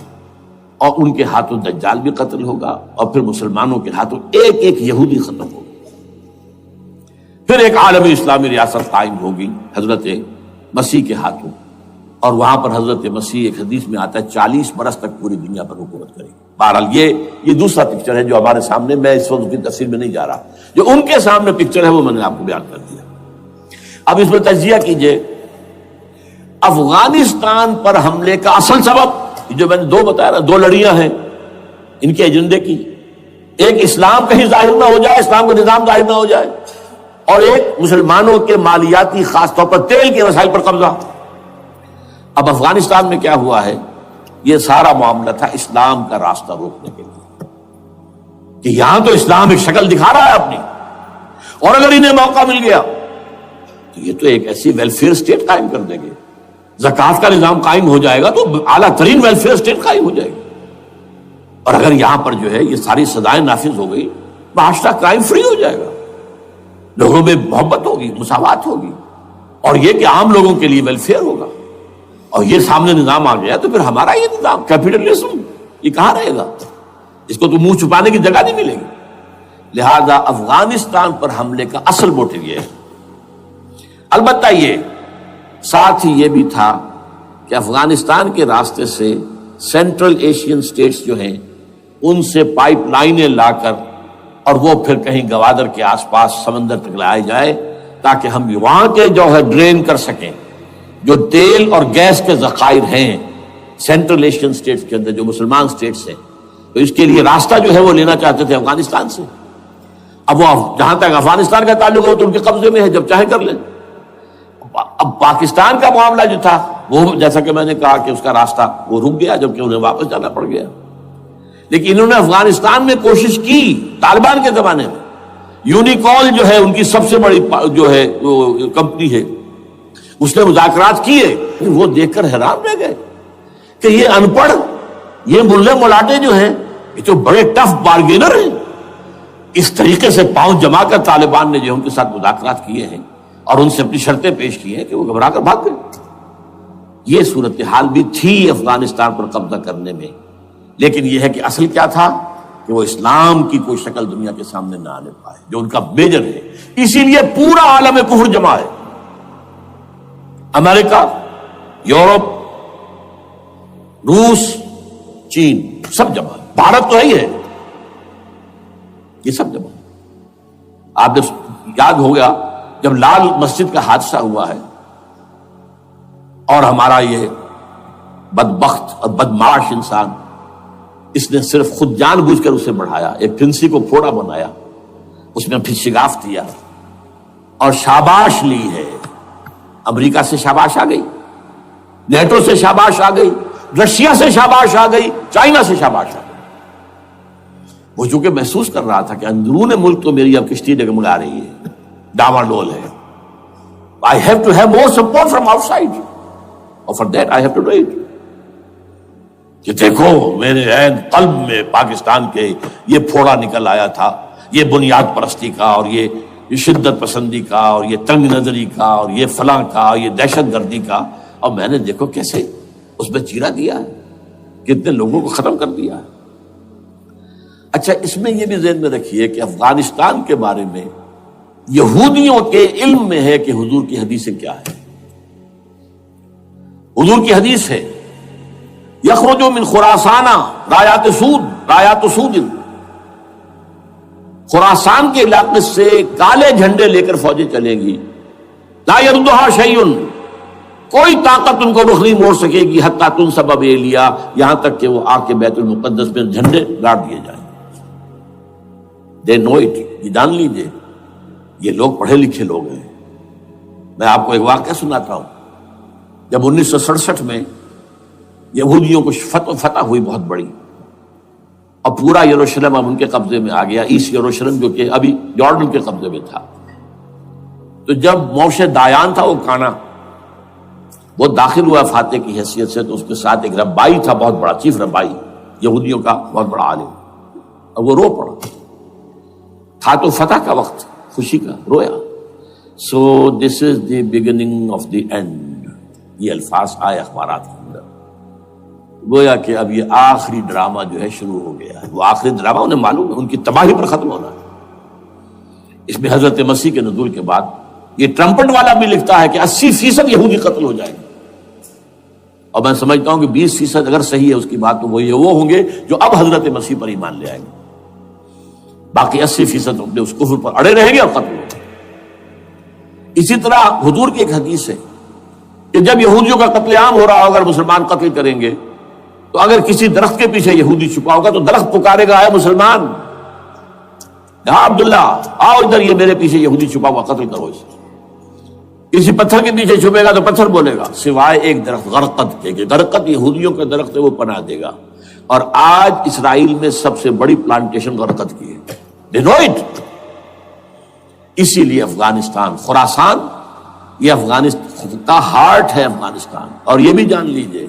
اور ان کے ہاتھوں دجال بھی قتل ہوگا، اور پھر مسلمانوں کے ہاتھوں ایک ایک یہودی ختم ہوگا، پھر ایک عالمی اسلامی ریاست قائم ہوگی حضرت مسیح کے ہاتھوں، اور وہاں پر حضرت مسیح ایک حدیث میں آتا ہے 40 برس تک پوری دنیا پر حکومت کرے گی۔ بہرحال یہ دوسرا پکچر ہے جو ہمارے سامنے، میں اس وقت کی تفصیل میں نہیں جا رہا، جو ان کے سامنے پکچر ہے وہ میں نے آپ کو بیان کر دیا۔ اب اس میں تجزیہ کیجئے افغانستان پر حملے کا اصل سبب، جو میں نے دو بتایا نا، دو لڑیاں ہیں ان کے ایجنڈے کی، ایک اسلام کہیں ظاہر نہ ہو جائے، اسلام کا نظام ظاہر نہ ہو جائے، اور ایک مسلمانوں کے مالیاتی خاص طور پر تیل کے وسائل پر قبضہ۔ اب افغانستان میں کیا ہوا ہے، یہ سارا معاملہ تھا اسلام کا راستہ روکنے کے لیے، کہ یہاں تو اسلام ایک شکل دکھا رہا ہے اپنی، اور اگر انہیں موقع مل گیا تو یہ تو ایک ایسی ویلفیئر اسٹیٹ قائم کر دیں گے، زکوٰۃ کا نظام قائم ہو جائے گا تو اعلیٰ ترین ویلفیئر اسٹیٹ قائم ہو جائے گی، اور اگر یہاں پر جو ہے یہ ساری سزائیں نافذ ہو گئی، معاشرہ کرائم فری ہو جائے گا، لوگوں میں محبت ہوگی، مساوات ہوگی، اور یہ کہ عام لوگوں کے لیے ویلفیئر ہوگا، اور یہ سامنے نظام آ گیا تو پھر ہمارا یہ نظام کیپٹلزم یہ کہاں رہے گا، اس کو تو منہ چھپانے کی جگہ نہیں ملے گی۔ لہذا افغانستان پر حملے کا اصل موٹیو یہ ہے۔ البتہ یہ ساتھ ہی یہ بھی تھا کہ افغانستان کے راستے سے سینٹرل ایشین سٹیٹس جو ہیں ان سے پائپ لائنیں لا کر اور وہ پھر کہیں گوادر کے آس پاس سمندر تک لائے جائے، تاکہ ہم وہاں کے جو ہے ڈرین کر سکیں جو تیل اور گیس کے ذخائر ہیں سینٹرل ایشین سٹیٹس کے اندر جو مسلمان سٹیٹس ہیں، تو اس کے لیے راستہ جو ہے وہ لینا چاہتے تھے افغانستان سے۔ اب وہ جہاں تک افغانستان کا تعلق ہو تو ان کے قبضے میں ہے، جب چاہے کر لیں۔ اب پاکستان کا معاملہ جو تھا وہ جیسا کہ میں نے کہا کہ اس کا راستہ وہ رک گیا، جبکہ انہیں واپس جانا پڑ گیا، لیکن انہوں نے افغانستان میں کوشش کی طالبان کے زمانے میں۔ یونیکال جو ہے ان کی سب سے بڑی جو ہے کمپنی ہے، اس نے مذاکرات کیے، وہ دیکھ کر حیران رہ گئے کہ یہ ان پڑھ، یہ ملے ملاٹے جو ہیں یہ تو بڑے ٹف بارگینر ہیں۔ اس طریقے سے پاؤں جما کر طالبان نے جو ان کے ساتھ مذاکرات کیے ہیں اور ان سے اپنی شرطیں پیش کی ہیں کہ وہ گھبرا کر بھاگ گئے۔ یہ صورتحال بھی تھی افغانستان پر قبضہ کرنے میں، لیکن یہ ہے کہ اصل کیا تھا کہ وہ اسلام کی کوئی شکل دنیا کے سامنے نہ آنے پائے، جو ان کا میجر ہے۔ اسی لیے پورا عالم کفر جمع ہے، امریکہ، یورپ، روس، چین، سب جمع ہے، بھارت تو ہے ہی ہے، یہ سب جمع ہے۔ آپ نے یاد ہو گیا جب لال مسجد کا حادثہ ہوا ہے اور ہمارا یہ بدبخت اور بدمعاش انسان، اس نے صرف خود جان بوجھ کر اسے بڑھایا، ایک پھنسی کو پھوڑا بنایا، اس میں پھر شگاف دیا اور شاباش لی ہے۔ امریکہ سے شاباش آ گئی، نیٹو سے شاباش آ گئی، رشیا سے شاباش آ گئی، چائنا سے شاباش آ گئی۔ وہ چونکہ محسوس کر رہا تھا کہ اندرون ملک تو میری اب کشتی ڈگمگا رہی ہے، ڈاواں ڈول ہے، I have to have more support from outside, اور for that I have to do it۔ کہ دیکھو میرے عین قلب میں پاکستان کے یہ پھوڑا نکل آیا تھا، یہ بنیاد پرستی کا اور یہ شدت پسندی کا اور یہ تنگ نظری کا اور یہ فلاں کا اور یہ دہشت گردی کا، اور میں نے دیکھو کیسے اس میں چیرا دیا ہے، کتنے لوگوں کو ختم کر دیا ہے۔ اچھا، اس میں یہ بھی ذہن میں رکھیے کہ افغانستان کے بارے میں یہودیوں کے علم میں ہے کہ حضور کی حدیثیں کیا ہے۔ حضور کی حدیث ہے یخرج من خراسان رایات سود، خراسان کے علاقے سے کالے جھنڈے لے کر فوجیں چلیں گی، لا یردھا شیء، کوئی طاقت ان کو رخ نہیں موڑ سکے گی، حتی تنصب بیلیا، یہاں تک کہ وہ آ کے بیت المقدس میں جھنڈے گاڑ دیے جائیں۔ دے نو اٹ، یہ جان لیجیے، یہ لوگ پڑھے لکھے لوگ ہیں۔ میں آپ کو ایک واقعہ سناتا ہوں۔ جب 1967 میں یہودیوں کو فتح ہوئی بہت بڑی، اور پورا یروشلم اب ان کے قبضے میں آ گیا، ایسٹ یروشلم جو کہ ابھی جارڈن کے قبضے میں تھا، تو جب موشے دایان تھا وہ کانا، وہ داخل ہوا فاتح کی حیثیت سے، تو اس کے ساتھ ایک ربائی تھا، بہت بڑا چیف ربائی یہودیوں کا، بہت بڑا عالم، اور وہ رو پڑا، تھا تو فتح کا وقت، خوشی کا، رویا۔ So this is the beginning of the end, یہ الفاظ آئے اخبارات کے اندر۔ گویا کہ اب یہ آخری ڈرامہ جو ہے شروع ہو گیا ہے. وہ آخری ڈرامہ انہیں معلوم ہے ان کی تباہی پر ختم ہونا ہے. اس میں حضرت مسیح کے نزول کے بعد یہ ٹرمپٹ والا بھی لکھتا ہے کہ 80% یہودی قتل ہو جائیں گے, اور میں سمجھتا ہوں کہ 20% اگر صحیح ہے اس کی بات تو وہ ہوں گے جو اب حضرت مسیح پر ایمان لے آئیں گے. باقی 80% اپنے اس کفر پر اڑے رہیں گے اور قتل ہوں گے. اسی طرح حضور کی ایک حدیث ہے کہ جب یہودیوں کا قتل عام ہو رہا ہوگا, اگر مسلمان قتل کریں گے تو اگر کسی درخت کے پیچھے یہودی چھپا ہوگا تو درخت پکارے گا, اے مسلمان, ہاں عبداللہ آؤ ادھر, یہ میرے پیچھے یہودی چھپا ہوا, قتل کرو اسے. کسی پتھر کے پیچھے چھپے گا تو پتھر بولے گا سوائے ایک درخت غرقد کے, غرقد یہودیوں کے درخت ہے, وہ پناہ دے گا. اور آج اسرائیل میں سب سے بڑی پلانٹیشن غرقد کی ہے. They know it. اسی لیے افغانستان, خراسان, یہ افغانستان کا ہارٹ ہے افغانستان. اور یہ بھی جان لیجئے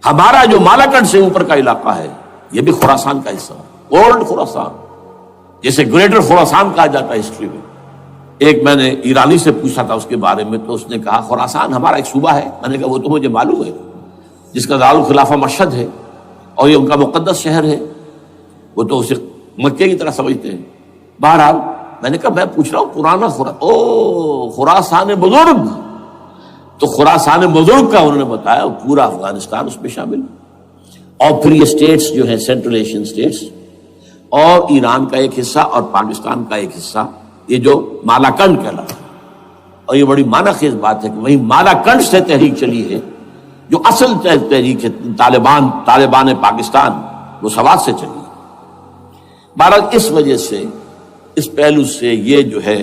ہمارا جو مالاکنڈ سے اوپر کا علاقہ ہے یہ بھی خراسان کا حصہ ہے, اولڈ خراسان, جیسے گریٹر خراسان کہا جاتا ہے ہسٹری میں. ایک میں نے ایرانی سے پوچھا تھا اس کے بارے میں, تو اس نے کہا خراسان ہمارا ایک صوبہ ہے. میں نے کہا وہ تو مجھے معلوم ہے, جس کا دارالخلافہ مشہد ہے اور یہ ان کا مقدس شہر ہے, وہ تو اسے مکے کی طرح سمجھتے ہیں. بہرحال میں نے کہا میں پوچھ رہا ہوں پرانا خراسان بزرگ, تو خراسان بزرگ کا انہوں نے بتایا پورا افغانستان اس میں شامل. اور پھر یہ اسٹیٹس جو ہیں سینٹرل ایشین اسٹیٹس اور ایران کا ایک حصہ اور پاکستان کا ایک حصہ, یہ جو مالاکنڈ کہلاتا ہے. اور یہ بڑی معنی خیز بات ہے کہ وہیں مالاکنڈ سے تحریک چلی ہے جو اصل تحریک ہے طالبان پاکستان, وہ سوات سے چلی ہے. بہرحال اس وجہ سے, اس پہلو سے یہ جو ہے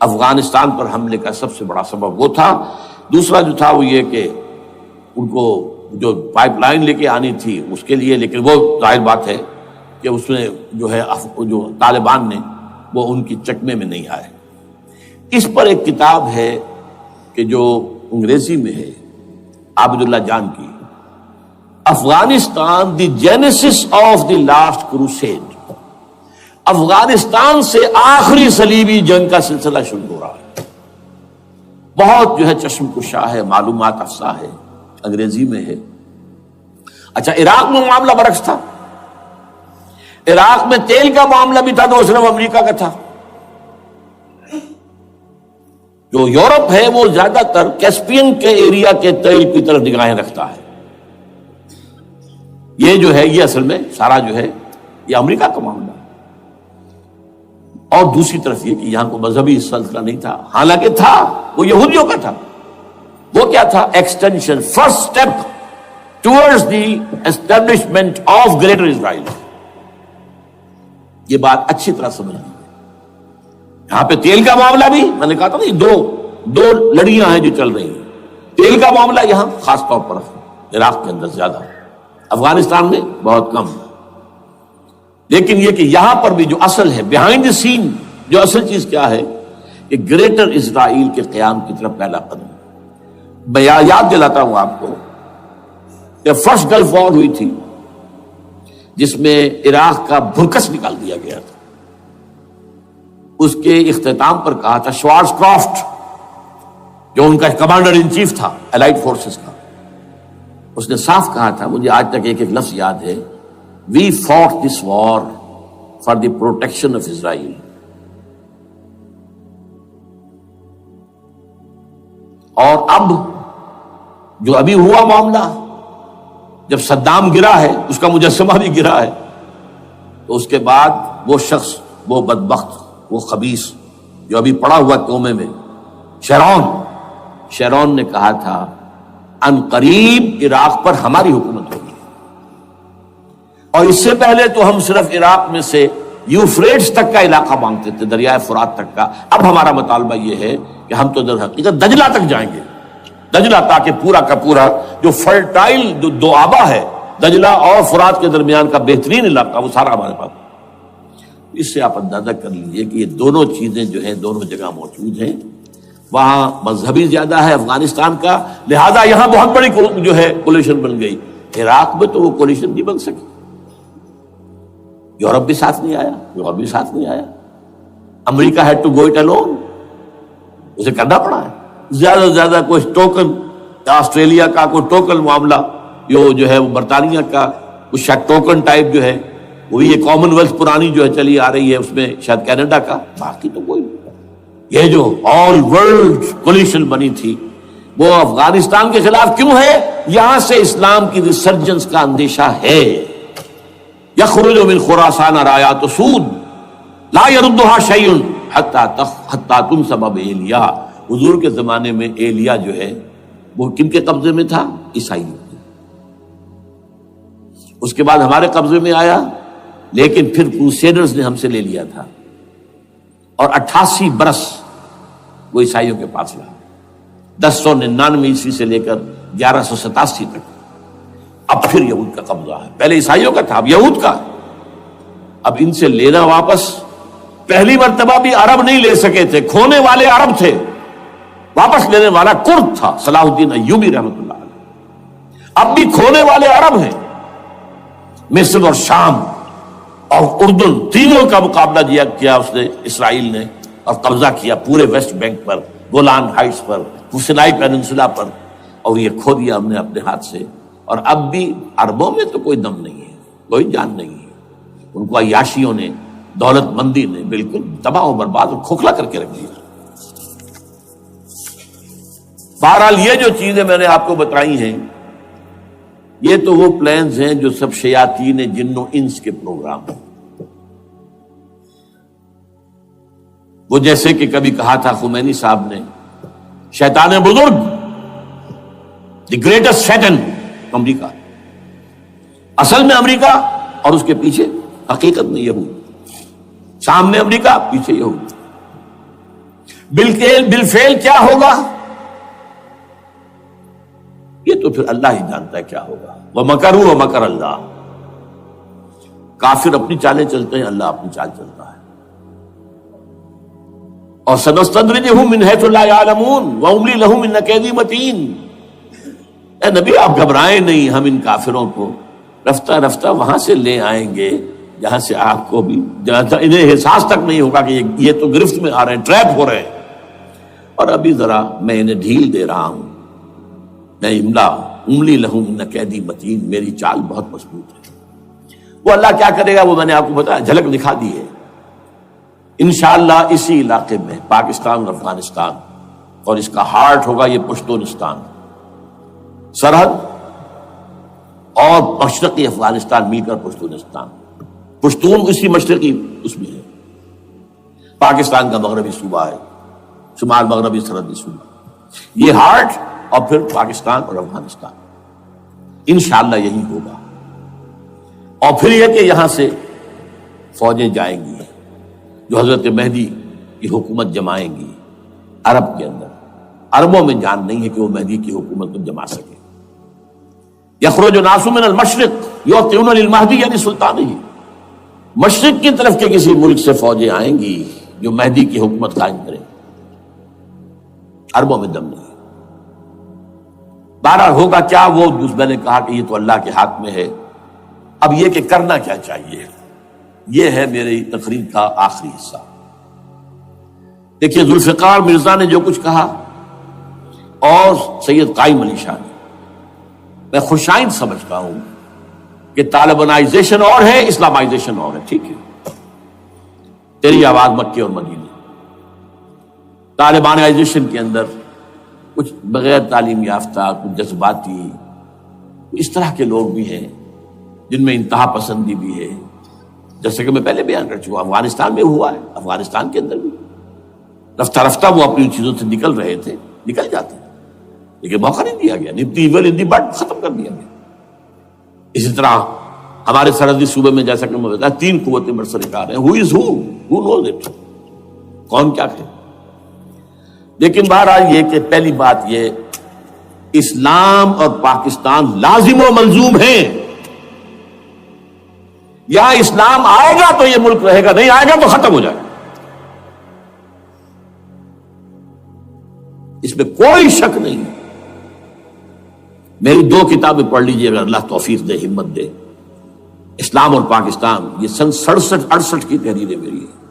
افغانستان پر حملے کا سب سے بڑا سبب وہ تھا. دوسرا جو تھا وہ یہ کہ ان کو جو پائپ لائن لے کے آنی تھی اس کے لیے, لیکن وہ ظاہر بات ہے کہ اس میں جو ہے جو طالبان نے وہ ان کی چکمے میں نہیں آئے. اس پر ایک کتاب ہے کہ جو انگریزی میں ہے عابد اللہ جان کی, Afghanistan the genesis of the last crusade. Afghanistan سے آخری صلیبی جنگ کا سلسلہ شروع ہو رہا ہے. بہت جو ہے چشم کشا ہے, معلومات افزا ہے, انگریزی میں ہے. اچھا عراق میں معاملہ برعکس تھا. عراق میں تیل کا معاملہ بھی تھا تو صرف امریکہ کا تھا. جو یورپ ہے وہ زیادہ تر کیسپین کے ایریا کے تیل کی طرف نگاہیں رکھتا ہے. یہ جو ہے یہ اصل میں سارا جو ہے یہ امریکہ کا معاملہ. اور دوسری طرف یہ کہ یہاں کو مذہبی سلسلہ نہیں تھا, حالانکہ تھا, وہ یہودیوں کا تھا. وہ کیا تھا؟ Extension, first step towards the establishment of greater Israel. یہ بات اچھی طرح سمجھ لیجیے. یہاں پہ تیل کا معاملہ بھی, میں نے کہا تھا نا دو لڑیاں ہیں جو چل رہی ہیں. تیل کا معاملہ یہاں خاص طور پر عراق کے اندر زیادہ, افغانستان میں بہت کم. لیکن یہ کہ یہاں پر بھی جو اصل ہے بیہائنڈ دی سین, جو اصل چیز کیا ہے کہ گریٹر اسرائیل کے قیام کی طرف پہلا قدم. میں یاد دلاتا ہوں آپ کو کہ فرسٹ گلف وار ہوئی تھی جس میں عراق کا بھرکس نکال دیا گیا تھا. اس کے اختتام پر کہا تھا شوارز کرافٹ, جو ان کا کمانڈر ان چیف تھا الائڈ فورسز کا, اس نے صاف کہا تھا, مجھے آج تک ایک لفظ یاد ہے, We fought this war for the protection of Israel. اور اب جو ابھی ہوا معاملہ, جب صدام گرا ہے, اس کا مجسمہ بھی گرا ہے, تو اس کے بعد وہ شخص, وہ بدبخت, وہ خبیث جو ابھی پڑا ہوا کومے میں, شیرون نے کہا تھا ان قریب عراق پر ہماری حکومت ہوگی. اور اس سے پہلے تو ہم صرف عراق میں سے یوفریٹس تک کا علاقہ مانگتے تھے, دریائے فرات تک کا. اب ہمارا مطالبہ یہ ہے کہ ہم تو در حقیقت دجلہ تک جائیں گے, دجلہ, تاکہ پورا کا پورا جو فرٹائل دو آبا ہے دجلہ اور فرات کے درمیان کا بہترین علاقہ, وہ سارا ہمارے پاس. اس سے آپ اندازہ کر لیجئے کہ یہ دونوں چیزیں جو ہیں دونوں جگہ موجود ہیں. وہاں مذہبی زیادہ ہے افغانستان کا, لہذا یہاں بہت بڑی جو ہے کولیشن بن گئی. عراق میں تو وہ کولیشن نہیں بن سکی. یورپ بھی ساتھ نہیں آیا, امریکہ had to go it alone, اسے کرنا پڑا ہے. زیادہ سے زیادہ کوئی ٹوکن, آسٹریلیا کا کوئی ٹوکن معاملہ جو ہے وہ برطانیہ کا کچھ شاید ٹوکن ٹائپ جو ہے وہی یہ کامن ویلتھ پرانی جو ہے چلی آ رہی ہے، اس میں شاید کینیڈا کا، باقی تو کوئی نہیں۔ یہ جو آل ورلڈ کولیشن بنی تھی وہ افغانستان کے خلاف کیوں ہے؟ یہاں سے اسلام کی ریسرجنس کا اندیشہ ہے۔ یخرج من خراسان رایات سود لا یردھا شیء حتی تنصب بایلیا۔ حضور کے زمانے میں ایلیا جو ہے وہ کن کے قبضے میں تھا؟ عیسائیوں کے۔ اس کے بعد ہمارے قبضے میں آیا، لیکن پھر کروسیڈرز نے ہم سے لے لیا تھا، اور 88 برس وہ عیسائیوں کے پاس رہا، 1099 عیسوی سے لے کر 1187 تک۔ اب پھر یہود کا قبضہ ہے، پہلے عیسائیوں کا تھا، اب یہود کا۔ اب ان سے لینا واپس، پہلی مرتبہ بھی عرب نہیں لے سکے تھے، کھونے والے عرب تھے، واپس لینے والا کرد تھا، صلاح الدین ایوبی رحمۃ اللہ علیہ۔ اب بھی کھونے والے عرب ہیں، مصر اور شام اور اردن، تینوں کا مقابلہ کیا اس نے، اسرائیل نے، اور قبضہ کیا پورے ویسٹ بینک پر، گولان ہائٹس پر، سینائی پیننسولا پر، اور یہ کھو دیا ہم نے اپنے ہاتھ سے۔ اور اب بھی عربوں میں تو کوئی دم نہیں ہے، کوئی جان نہیں ہے، ان کو عیاشیوں نے، دولت مندی نے بالکل تباہ و برباد اور کھوکھلا کر کے رکھ دیا۔ بہرحال یہ جو چیزیں میں نے آپ کو بتائی ہیں، یہ تو وہ پلانز ہیں جو سب شیاطین جن و انس کے پروگرام ہیں۔ وہ جیسے کہ کبھی کہا تھا خمینی صاحب نے، شیطان بزرگ، دی گریٹسٹ شیطن، امریکہ، اصل میں امریکہ، اور اس کے پیچھے حقیقت میں یہود، سامنے امریکہ، پیچھے یہود۔ بالفعل کیا ہوگا یہ تو پھر اللہ ہی جانتا ہے کیا ہوگا۔ وَمَكَرُوا وَمَكَرَ اللَّهُ، کافر اپنی چالیں چلتے ہیں، اللہ اپنی چال چلتا ہے۔ اور سَنَسْتَدْرِجُهُم مِّنْ حَيْثُ لَا يَعْلَمُونَ وَأُمْلِي لَهُمْ إِنَّ كَيْدِي مَتِينٌ۔ اے نبی آپ گھبرائیں نہیں، ہم ان کافروں کو رفتہ رفتہ وہاں سے لے آئیں گے جہاں سے آپ کو بھی، جہاں انہیں احساس تک نہیں ہوگا کہ یہ تو گرفت میں آ رہے ہیں، ٹریپ ہو رہے ہیں، اور ابھی ذرا میں انہیں ڈھیل دے رہا ہوں۔ میں املی لہم ان قیدی متین، میری چال بہت مضبوط ہے۔ وہ اللہ کیا کرے گا وہ میں نے آپ کو بتایا، جھلک دکھا دی ہے۔ انشاءاللہ اسی علاقے میں پاکستان اور افغانستان، اور اس کا ہارٹ ہوگا یہ پشتونستان، سرحد اور مشرقی افغانستان مل کر پشتونستان، پشتون اسی مشرقی اس میں ہے، پاکستان کا مغربی صوبہ ہے، شمال مغربی سرحدی صوبہ، یہ ہارٹ، اور پھر پاکستان اور افغانستان، انشاءاللہ یہی ہوگا۔ اور پھر یہ کہ یہاں سے فوجیں جائیں گی جو حضرت مہدی کی حکومت جمائیں گی عرب کے اندر۔ عربوں میں جان نہیں ہے کہ وہ مہدی کی حکومت کو جما سکے۔ یخرج ناس من المشرق یعطون للمہدی یعنی سلطان ہی، مشرق کی طرف کے کسی ملک سے فوجیں آئیں گی جو مہدی کی حکومت قائم کرے، عربوں میں دم نہیں۔ بہرحال ہوگا کیا، وہ میں نے کہا کہ یہ تو اللہ کے ہاتھ میں ہے۔ اب یہ کہ کرنا کیا چاہیے، یہ ہے میری تقریر کا آخری حصہ۔ دیکھیے ذوالفقار مرزا نے جو کچھ کہا اور سید قائم علی شاہ نے، میں خوشائند سمجھتا ہوں کہ طالبانائزیشن اور ہے، اسلامائزیشن اور ہے، ٹھیک ہے، تیری آواز مکے اور مدینے۔ طالبانائزیشن کے اندر کچھ بغیر تعلیم یافتہ، کچھ جذباتی، اس طرح کے لوگ بھی ہیں جن میں انتہا پسندی بھی ہے، جیسے کہ میں پہلے بیان کر چکا، افغانستان میں ہوا ہے، افغانستان کے اندر بھی رفتہ رفتہ وہ اپنی چیزوں سے نکل رہے تھے، نکل جاتے ہیں، لیکن موقع نہیں دیا گیا، نیتی بٹ ختم کر دیا گیا۔ اسی طرح ہمارے سرحدی صوبے میں جیسا کہ میں بتایا 3 قوتیں برسر ہیں، who knows it، کون کیا کہ۔ لیکن بہرحال یہ کہ پہلی بات یہ، اسلام اور پاکستان لازم و ملزوم ہیں۔ یا اسلام آئے گا تو یہ ملک رہے گا، نہیں آئے گا تو ختم ہو جائے گا، اس میں کوئی شک نہیں۔ میری 2 کتابیں پڑھ لیجئے اگر اللہ توفیق دے، ہمت دے، اسلام اور پاکستان، یہ سن 67-68 کی تحریریں میری ہیں۔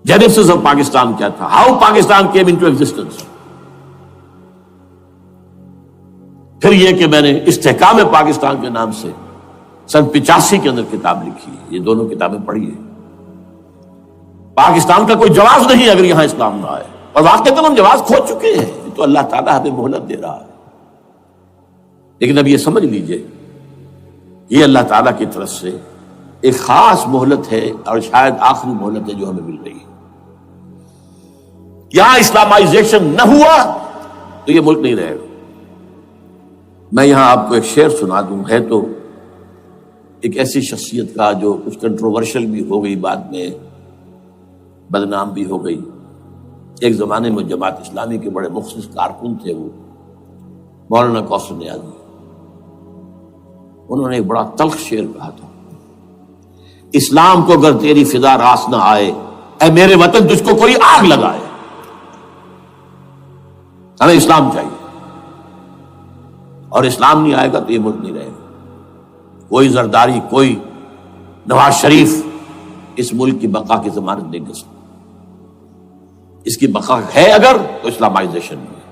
جینیسس آف پاکستان کیا تھا، how Pakistan came into existence, پھر یہ کہ میں نے استحکام پاکستان کے نام سے سن 85 کے اندر کتاب لکھی ہے. یہ دونوں کتابیں پڑھی ہیں. پاکستان کا کوئی جواز نہیں اگر یہاں اسلام نہ آئے، اور واقعتاً ہم جواز کھو چکے ہیں. تو اللہ تعالیٰ ہمیں مہلت دے رہا ہے. لیکن اب یہ سمجھ لیجئے یہ اللہ تعالیٰ کی طرف سے ایک خاص مہلت ہے، اور شاید آخری مہلت ہے جو ہمیں مل رہی ہے. یہاں اسلامائزیشن نہ ہوا تو یہ ملک نہیں رہے گا. میں یہاں آپ کو ایک شعر سنا دوں. ہے تو ایک ایسی شخصیت کا جو کچھ کنٹروورشل بھی ہو گئی، بعد میں بدنام بھی ہو گئی. ایک زمانے میں جماعت اسلامی کے بڑے مخلص کارکن تھے وہ، مولانا کوثر نیازی. انہوں نے ایک بڑا تلخ شعر کہا تھا، اسلام کو اگر تیری فضا راس نہ آئے، اے میرے وطن تجھ کو کوئی آگ لگائے. ہمیں اسلام چاہیے، اور اسلام نہیں آئے گا تو یہ ملک نہیں رہے گا. کوئی زرداری، کوئی نواز شریف اس ملک کی بقا کی ضمانت نہیں دے سکتا. اس کی بقا ہے اگر تو اسلامائزیشن نہیں ہے.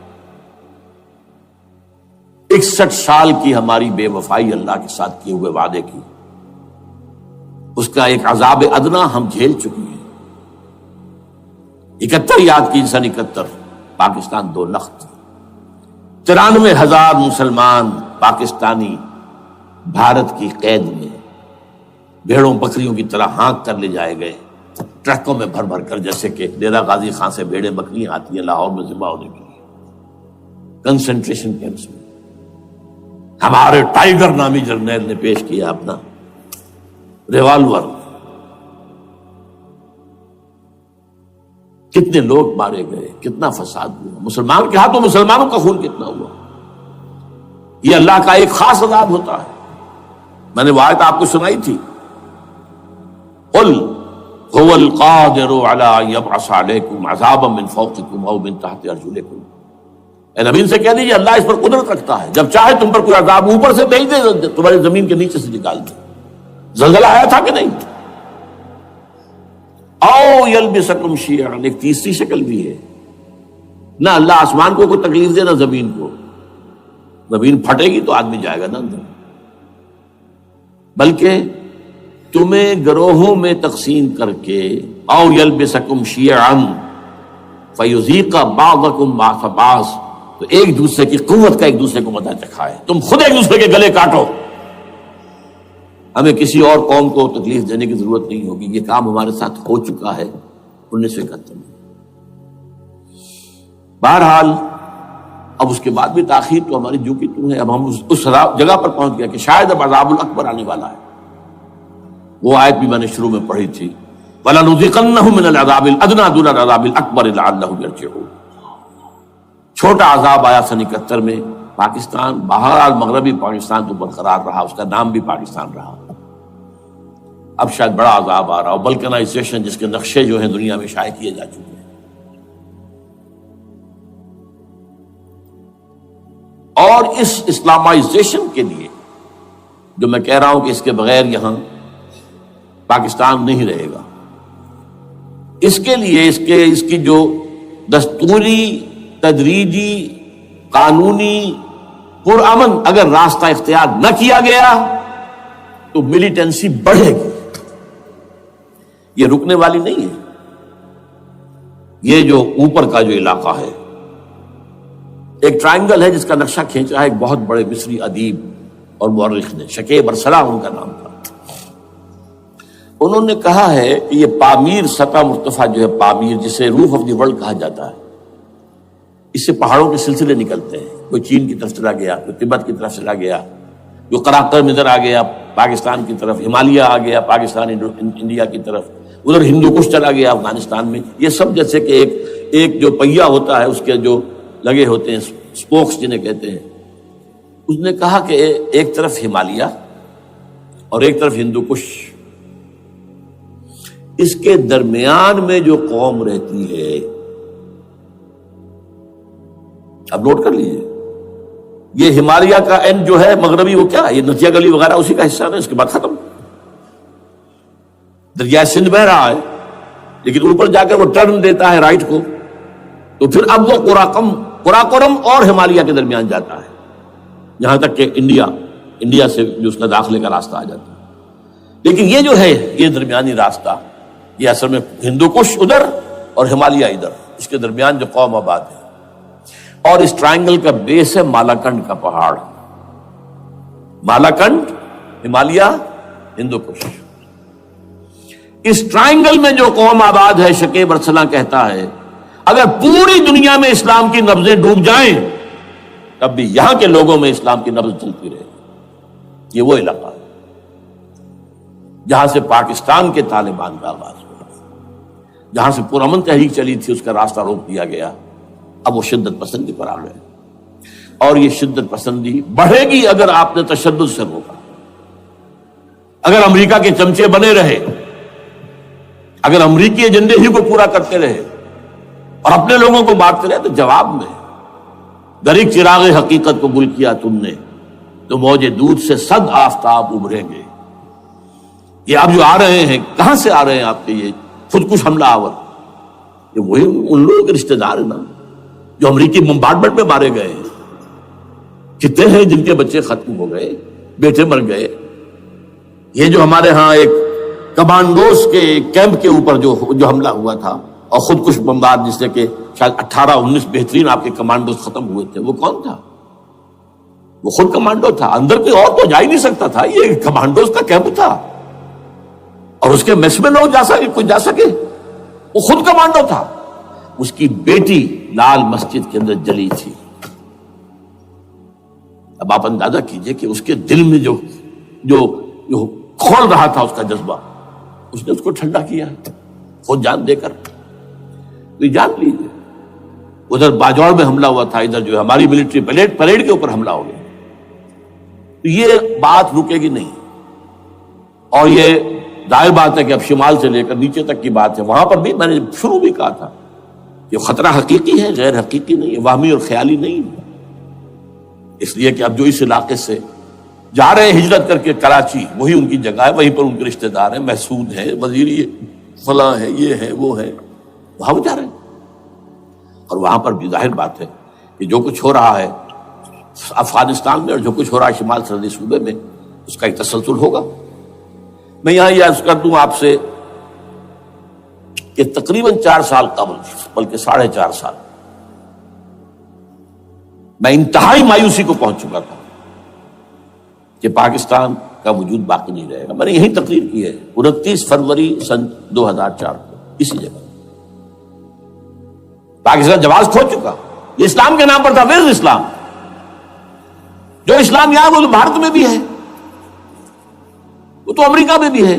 61 سال کی ہماری بے وفائی اللہ کے ساتھ کیے ہوئے وعدے کی، اس کا ایک عذاب ادنا ہم جھیل چکے ہیں. 71 یاد کی سن 71 پاکستان 2 لخت، 93,000 مسلمان پاکستانی بھارت کی قید میں بھیڑوں بکریوں کی طرح ہانک کر لے جائے گئے، ٹرکوں میں بھر بھر کر، جیسے کہ ڈیرہ غازی خان سے بھیڑیں بکریاں آتی ہیں لاہور میں ذبح ہونے کے لیے. کنسنٹریشن کیمپس میں ہمارے ٹائیگر نامی جرنیل نے پیش کیا اپنا ریوالور. کتنے لوگ مارے گئے، کتنا فساد ہوا. مسلمان کے ہاتھوں مسلمانوں کا خون کتنا ہوا. یہ اللہ کا ایک خاص عذاب ہوتا ہے. میں نے وہ آیت آپ کو سنائی تھی، قل هو القادر على ان يبعث عليكم عذابا من فوقكم او من تحت ارجلكم. اے نبی سے کہہ دیجیے اللہ اس پر قدرت رکھتا ہے، جب چاہے تم پر کوئی عذاب اوپر سے بھیج دے، تمہاری زمین کے نیچے سے نکال دے. زلزلہ آیا تھا کہ نہیں؟ او یلبسکم شیعا، ایک تیسری شکل بھی ہے. نہ اللہ آسمان کو کوئی تکلیف دے، نہ زمین کو. زمین پھٹے گی تو آدمی جائے گا نا اندر، بلکہ تمہیں گروہوں میں تقسیم کر کے او یلبسکم شیعا فیذیق بعضکم بعض بعض، تو ایک دوسرے کی قوت کا ایک دوسرے کو مزہ چکھائے. تم خود ایک دوسرے کے گلے کاٹو. ہمیں کسی اور قوم کو تکلیف دینے کی ضرورت نہیں ہوگی. یہ کام ہمارے ساتھ ہو چکا ہے 1971 میں. بہرحال اب اس کے بعد بھی تاخیر تو ہماری جو کی تو ہے. اب ہم اس جگہ پر پہنچ گیا کہ شاید اب عذاب الاکبر آنے والا ہے. وہ آیت بھی میں نے شروع میں پڑھی تھی، وَلَنُذِقَنَّهُم مِّنَ الْعَذَابِ الْأَدْنَىٰ دُونَ الْعَذَابِ الْأَكْبَرِ لَعَلَّهُمْ يَرْجِعُونَ. چھوٹا عذاب آیا سن 71 میں پاکستان. بہرحال مغربی پاکستان تو برقرار رہا، اس کا نام بھی پاکستان رہا. اب شاید بڑا عذاب آ رہا ہو، بلکنائزیشن جس کے نقشے جو ہیں دنیا میں شائع کیے جا چکے ہیں. اور اس اسلامائزیشن کے لیے جو میں کہہ رہا ہوں کہ اس کے بغیر یہاں پاکستان نہیں رہے گا، اس کے لیے اس کی جو دستوری، تدریجی، قانونی، پرامن اگر راستہ اختیار نہ کیا گیا تو ملیٹنسی بڑھے گی. یہ رکنے والی نہیں ہے. یہ جو اوپر کا جو علاقہ ہے ایک ٹرائنگل ہے جس کا نقشہ کھینچا ہے ایک بہت بڑے مصری ادیب اور مورخ نے، شکیب ارسلان ان کا نام تھا. انہوں نے کہا ہے کہ یہ پامیر سطح مرتفع جو ہے، پامیر جسے روف آف دی ورلڈ کہا جاتا ہے، اس سے پہاڑوں کے سلسلے نکلتے ہیں. کوئی چین کی طرف چلا گیا، کوئی تبت کی طرف چلا گیا، جو قراقرم ادھر آ گیا پاکستان کی طرف، ہمالیہ آ گیا پاکستان انڈیا کی طرف، ادھر ہندو کش چلا گیا افغانستان میں. یہ سب جیسے کہ ایک جو پہیا ہوتا ہے اس کے جو لگے ہوتے ہیں سپوکس جنہیں کہتے ہیں. اس نے کہا کہ ایک طرف ہمالیہ اور ایک طرف ہندو کش، اس کے درمیان میں جو قوم رہتی ہے، اب نوٹ کر لیجیے، یہ ہمالیہ کا اینڈ جو ہے مغربی، وہ کیا یہ نتیا گلی وغیرہ اسی کا حصہ ہے. اس کے بعد ختم، دریائے سندھ بہ رہا ہے لیکن اوپر جا کر وہ ٹرن دیتا ہے رائٹ کو، تو پھر اب وہ قراقرم اور ہمالیہ کے درمیان جاتا ہے. یہاں تک کہ انڈیا سے جو اس کا داخلے کا راستہ آ جاتا ہے۔ لیکن یہ جو ہے یہ درمیانی راستہ، یہ اصل میں ہندو کش ادھر اور ہمالیہ ادھر، اس کے درمیان جو قوم آباد ہے، اور اس ٹرائنگل کا بیس ہے مالاکنڈ کا پہاڑ، مالاکنڈ، ہمالیہ، ہندو کش۔ اس ٹرائنگل میں جو قوم آباد ہے، شکیب ارسلان کہتا ہے اگر پوری دنیا میں اسلام کی نبضیں ڈوب جائیں تب بھی یہاں کے لوگوں میں اسلام کی نبض چلتی رہے گی۔ یہ وہ علاقہ ہے جہاں سے پاکستان کے طالبان کا آغاز ہوا، جہاں سے پرامن تحریک چلی تھی، اس کا راستہ روک دیا گیا۔ اب وہ شدت پسندی پر آ گئے، اور یہ شدت پسندی بڑھے گی اگر آپ نے تشدد سے روکا، اگر امریکہ کے چمچے بنے رہے، اگر امریکی ایجنڈے ہی کو پورا کرتے رہے اور اپنے لوگوں کو مارتے رہے، تو جواب میں در ایک چراغ حقیقت قبول کیا تم نے تو موج دودھ سے صد آفتاب ابھریں گے۔ یہ اب جو آ رہے ہیں، کہاں سے آ رہے ہیں آپ کے یہ خودکش حملہ آور؟ یہ وہی ان لوگوں کے رشتہ دار ہیں نا جو امریکی بمبارڈمنٹ میں مارے گئے ہیں۔ کتنے ہیں جن کے بچے ختم ہو گئے، بیٹے مر گئے۔ یہ جو ہمارے ہاں ایک کمانڈوز کے کیمپ کے اوپر جو حملہ ہوا تھا اور خودکش بمبار، جس سے کہ شاید 18-19 بہترین آپ کے کمانڈوز ختم ہوئے تھے، وہ کون تھا؟ وہ خود کمانڈو تھا، اندر کوئی اور تو جا ہی نہیں سکتا تھا، یہ کمانڈوز کا کیمپ تھا، اور اس کے میس میں لوگ کوئی جا سکے؟ وہ خود کمانڈو تھا۔ اس کی بیٹی لال مسجد کے اندر جلی تھی۔ اب آپ اندازہ کیجئے کہ اس کے دل میں جو کھول رہا تھا اس کا جذبہ، اس نے اس کو ٹھنڈا کیا خود جان دے کر۔ تو جان لیجیے، ادھر باجوڑ میں حملہ ہوا تھا، ادھر جو ہماری ملٹری پریڈ کے اوپر حملہ ہو گیا۔ تو یہ بات رکے گی نہیں، اور یہ ظاہر بات ہے کہ اب شمال سے لے کر نیچے تک کی بات ہے۔ وہاں پر بھی میں نے شروع بھی کہا تھا کہ خطرہ حقیقی ہے، غیر حقیقی نہیں ہے، وہمی اور خیالی نہیں ہے۔ اس لیے کہ اب جو اس علاقے سے جا رہے ہیں ہجرت کر کے کراچی، وہی ان کی جگہ ہے، وہیں پر ان کے رشتہ دار ہیں، محسود ہیں، وزیری فلاں ہے، یہ ہے وہ ہے، وہاں جا رہے ہیں۔ اور وہاں پر بھی ظاہر بات ہے کہ جو کچھ ہو رہا ہے افغانستان میں اور جو کچھ ہو رہا ہے شمال سرحدی صوبے میں، اس کا ایک تسلسل ہوگا۔ میں یہاں یہ عرض کر دوں آپ سے کہ تقریباً 4 سال قبل، بلکہ 4.5 سال، میں انتہائی مایوسی کو پہنچ چکا تھا کہ پاکستان کا وجود باقی نہیں رہے گا۔ میں نے یہی تقریر کی ہے 29 فروری سن 2004 کو، اسی جگہ۔ پاکستان جواز کھو چکا، یہ اسلام کے نام پر تھا۔ ویئر اسلام؟ جو اسلام یہاں وہ تو بھارت میں بھی ہے، وہ تو امریکہ میں بھی ہے۔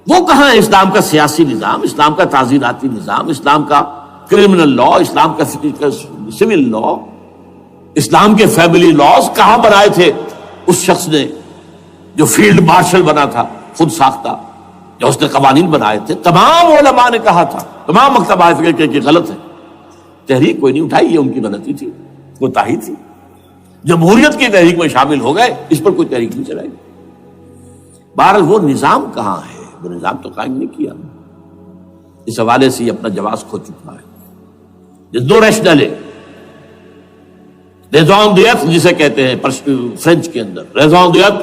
وہ کہاں ہے اسلام کا سیاسی نظام، اسلام کا تعزیراتی نظام، اسلام کا کرمنل لا، اسلام کا سول لا، اسلام کے فیملی لاز کہاں بنائے تھے اس شخص نے جو فیلڈ مارشل بنا تھا، خود ساختہ، جو اس نے قوانین بنائے تھے؟ تمام علماء نے کہا تھا، تمام مکتبہ فکر کہ غلط ہے، تحریک کوئی نہیں اٹھائی، یہ ان کی غلطی تھی، کوتاہی تھی۔ جمہوریت کی تحریک میں شامل ہو گئے، اس پر کوئی تحریک نہیں چلائی۔ بہرحال وہ نظام کہاں ہے؟ وہ نظام تو قائم نہیں کیا۔ اس حوالے سے یہ اپنا جواز کھو چکا ہے۔ دو ریشنل ہے، ریزون دیت جسے کہتے ہیں فرینچ کے اندر، ریزون دیت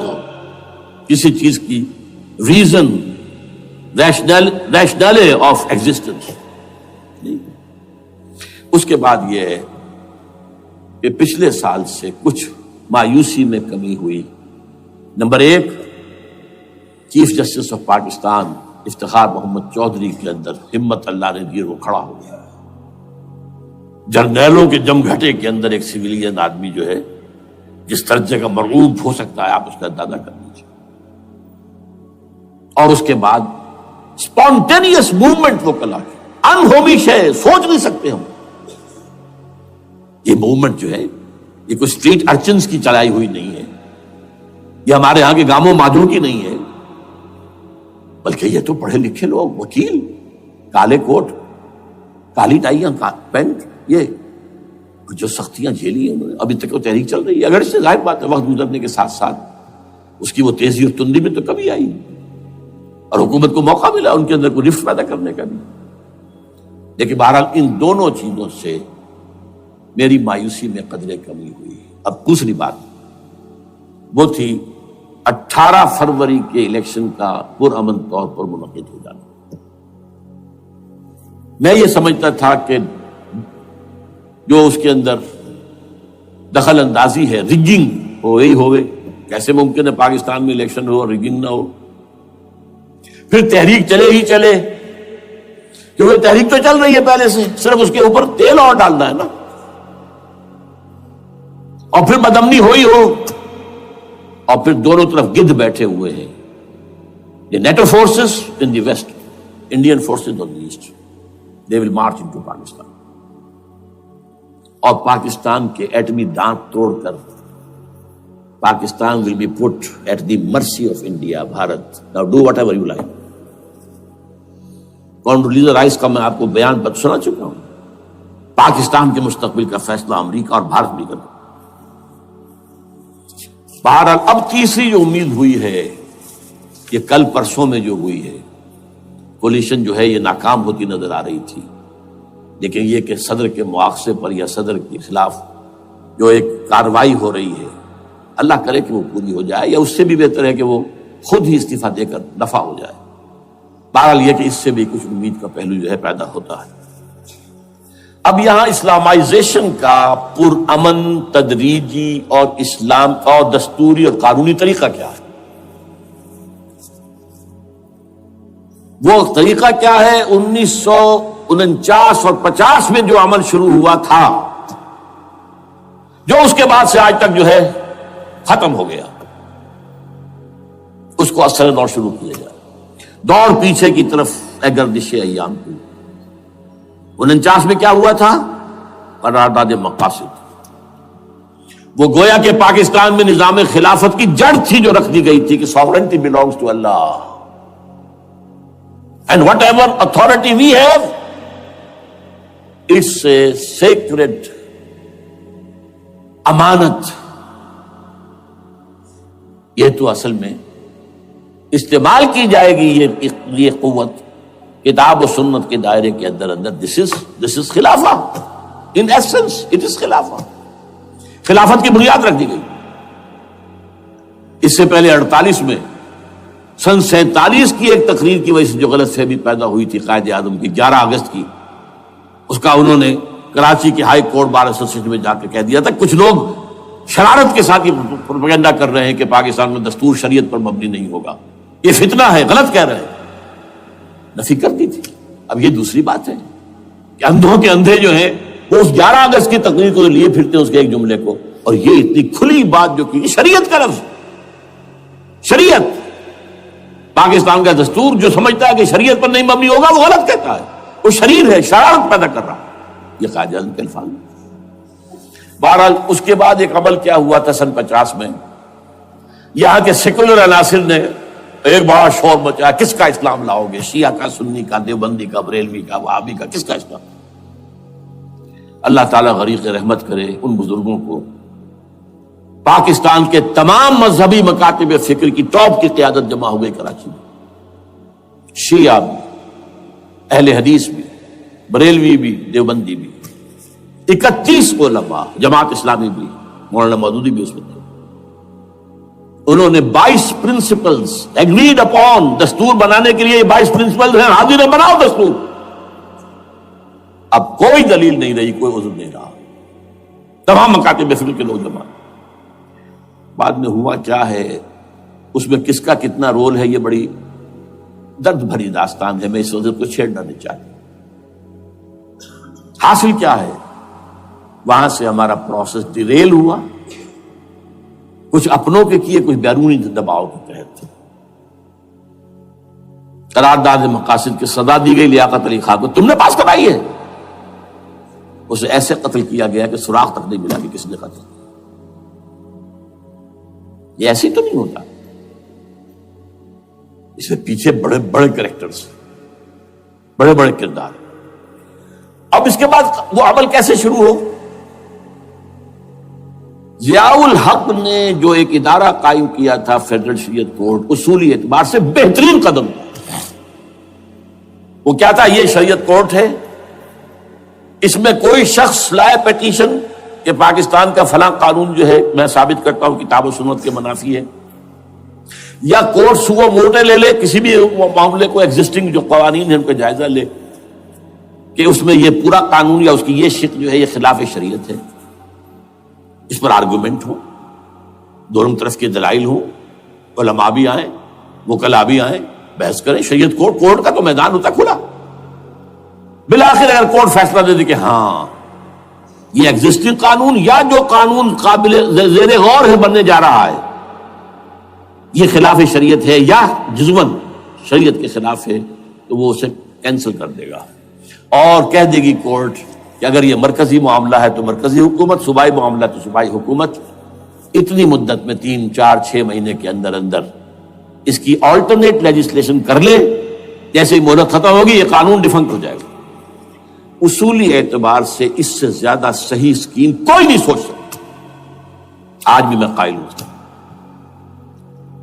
کسی چیز کی ریزن، ریشنل آف ایگزسٹنس۔ اس کے بعد یہ ہے کہ پچھلے سال سے کچھ مایوسی میں کمی ہوئی۔ Number 1، chief justice of Pakistan Iftikhar Muhammad Chaudhry کے اندر ہمت اللہ نے دی، وہ کھڑا ہو گیا۔ جرنیلوں کے جم گھٹے کے اندر ایک سویلین آدمی جو ہے جس درجے کا مرغوب ہو سکتا ہے، آپ اس کا اندازہ کر لیجیے۔ اور اس کے بعد اسپونٹینیس موومنٹ وہ کلا ہے، انہومی شے، سوچ نہیں سکتے ہم۔ یہ موومنٹ جو ہے یہ کوئی اسٹریٹ ارچنز کی چلائی ہوئی نہیں ہے، یہ ہمارے ہاں کے گاموں ماجروں کی نہیں ہے، بلکہ یہ تو پڑھے لکھے لوگ، وکیل، کالے کوٹ، کالی ٹائیاں، پینٹ، یہ جو سختیاں جھیلی ہیں انہوں نے، ابھی تک وہ تحریک چل رہی ہے۔ اگر اس سے ظاہر بات ہے وقت گزرنے کے ساتھ ساتھ اس کی وہ تیزی اور تندی میں تو کمی آئی، اور حکومت کو موقع ملا ان کے اندر کوئی رفت پیدا کرنے کا بھی۔ لیکن بہرحال ان دونوں چیزوں سے میری مایوسی میں قدرے کمی ہوئی. اب دوسری بات وہ تھی 18 فروری کے الیکشن کا پرامن طور پر منعقد ہو جانا. میں یہ سمجھتا تھا کہ جو اس کے اندر دخل اندازی ہے، ریگنگ ہو گئی ہوئے. کیسے ممکن ہے پاکستان میں الیکشن ہو اور ریگنگ نہ ہو؟ پھر تحریک چلے ہی چلے، کیونکہ تحریک تو چل رہی ہے پہلے سے، صرف اس کے اوپر تیل اور ڈالنا ہے نا. اور پھر بدامنی ہوئی ہو، اور پھر دونوں طرف گدھ بیٹھے ہوئے ہیں. یہ NATO forces in the west, Indian forces on the east, they will march into Pakistan. اور پاکستان کے ایٹمی دانت توڑ کر Pakistan will be put at the mercy of India, Bharat. Now do whatever you like. Condoleezza Rice کا میں آپ کو بیان سنا چکا ہوں. پاکستان کے مستقبل کا فیصلہ امریکہ اور بھارت بھی کرتا. بہرحال اب تیسری جو امید ہوئی ہے، یہ کل پرسوں میں جو ہوئی ہے، کولیشن جو ہے یہ ناکام ہوتی نظر آ رہی تھی. لیکن یہ کہ صدر کے مواخذے پر یا صدر کے خلاف جو ایک کارروائی ہو رہی ہے، اللہ کرے کہ وہ پوری ہو جائے، یا اس سے بھی بہتر ہے کہ وہ خود ہی استعفیٰ دے کر دفع ہو جائے. بہرحال یہ کہ اس سے بھی کچھ امید کا پہلو جو ہے پیدا ہوتا ہے. اب یہاں اسلامائزیشن کا پرامن، تدریجی اور اسلام اور دستوری اور قانونی طریقہ کیا ہے؟ وہ طریقہ کیا ہے؟ 1949 اور 50 میں جو عمل شروع ہوا تھا، جو اس کے بعد سے آج تک جو ہے ختم ہو گیا، اس کو اثر دور شروع کیا جائے. دوڑ پیچھے کی طرف اے گردش ایام کی. 49 میں کیا ہوا تھا؟ قرارداد مقاصد. وہ گویا کہ پاکستان میں نظام خلافت کی جڑ تھی جو رکھ دی گئی تھی کہ sovereignty belongs to Allah and whatever authority we have, it's a sacred امانت. یہ تو اصل میں استعمال کی جائے گی یہ قوت کتاب و سنت کے دائرے کے اندر. دس از خلافہ. ان ایسنس اٹ از خلافہ. خلافت کی بنیاد رکھ دی گئی. اس سے پہلے 48 میں سن 47 کی ایک تقریر کی وجہ سے جو غلط فہمی پیدا ہوئی تھی قائد اعظم کی 11 اگست کی، اس کا انہوں نے کراچی کی ہائی کورٹ بار ایسوسیشن میں جا کے کہہ دیا تھا. کچھ لوگ شرارت کے ساتھ یہ پروپیگنڈا کر رہے ہیں کہ پاکستان میں دستور شریعت پر مبنی نہیں ہوگا، یہ فتنہ ہے، غلط کہہ رہے ہیں. نفی کر دی تھی. اب یہ دوسری بات ہے کہ اندھوں کے اندھے جو ہیں وہ اس 11 اگست کی تقریر کو لیے پھرتے ہیں، اس کے ایک جملے کو، اور یہ اتنی کھلی بات جو کی شریعت کا لفظ. شریعت، پاکستان کا دستور جو سمجھتا ہے کہ شریعت پر نہیں مبنی ہوگا وہ غلط کہتا ہے، وہ شریر ہے، شرارت پیدا کر رہا ہے. یہ قائد اعظم کے الفاظ. بہرحال اس کے بعد ایک عمل کیا ہوا تھا سن 50 میں، یہاں کے سیکولر عناصر نے ایک بڑا شور مچایا، کس کا اسلام لاؤ گے؟ شیعہ کا، سنی کا، دیوبندی کا، بریلوی کا، وہابی کا، کس کا اسلام؟ اللہ تعالیٰ غریق رحمت کرے ان بزرگوں کو. پاکستان کے تمام مذہبی مکاتب فکر کی ٹاپ کی قیادت جمع ہو گئی کراچی میں. شیعہ بھی، اہل حدیث بھی، بریلوی بھی، دیوبندی بھی. 31 علماء، جماعت اسلامی بھی، مولانا مودودی بھی اس میں تھے. انہوں نے 22 پرنسپلز ایگریڈ اپون، دستور بنانے کے لیے 22 پرنسپلز ہیں، حاضر بناؤ دستور. اب کوئی دلیل نہیں رہی، کوئی عذر نہیں رہا. تمام مکاتب فکر کے لوگ جمع. بعد میں ہوا کیا ہے، اس میں کس کا کتنا رول ہے، یہ بڑی درد بھری داستان ہے. میں اس وجہ کو چھیڑنا نہیں چاہتا. حاصل کیا ہے، وہاں سے ہمارا پروسیس ڈیریل ہوا، کچھ اپنوں کے کیے، کچھ بیرونی دباؤ کے تحت. قرارداد مقاصد کی سزا دی گئی لیاقت علی خان کو، تم نے پاس کرائی ہے. اسے ایسے قتل کیا گیا کہ سراغ تک نہیں ملا کہ کس نے قتل کیا. یہ ایسی تو نہیں ہوتا. اس میں پیچھے بڑے بڑے کریکٹرز، بڑے بڑے کردار. اب اس کے بعد وہ عمل کیسے شروع ہو؟ ضیاء الحق نے جو ایک ادارہ قائم کیا تھا فیڈرل شریعت کورٹ، اصولی اعتبار سے بہترین قدم. وہ کیا تھا؟ یہ شریعت کورٹ ہے، اس میں کوئی شخص لائے پیٹیشن کہ پاکستان کا فلاں قانون جو ہے میں ثابت کرتا ہوں کتاب و سنت کے منافی ہے، یا کورٹ سو موٹے لے لے کسی بھی معاملے کو، ایگزسٹنگ جو قوانین ہیں ان کا جائزہ لے کہ اس میں یہ پورا قانون یا اس کی یہ شق جو ہے یہ خلاف شریعت ہے، اس پر آرگومنٹ ہو، دونوں طرف کے دلائل ہوں، علماء بھی آئیں، وکلاء بھی آئیں، بحث کریں، شریعت کورٹ کا تو میدان ہوتا کھلا۔ بالآخر اگر کورٹ فیصلہ دے دے کہ ہاں یہ ایگزسٹنگ قانون یا جو قانون قابل زیر غور ہے بننے جا رہا ہے یہ خلاف شریعت ہے یا جزوً شریعت کے خلاف ہے، تو وہ اسے کینسل کر دے گا اور کہہ دے گی کورٹ کہ اگر یہ مرکزی معاملہ ہے تو مرکزی حکومت، صوبائی معاملہ تو صوبائی حکومت، اتنی مدت میں 3 4 6 مہینے کے اندر اندر اس کی آلٹرنیٹ لیجسلیشن کر لے، جیسے ہی مہلت ختم ہوگی یہ قانون ڈیفنکٹ ہو جائے گا۔ اصولی اعتبار سے اس سے زیادہ صحیح اسکیم کوئی نہیں سوچ سکتا، آج بھی میں قائل ہوں،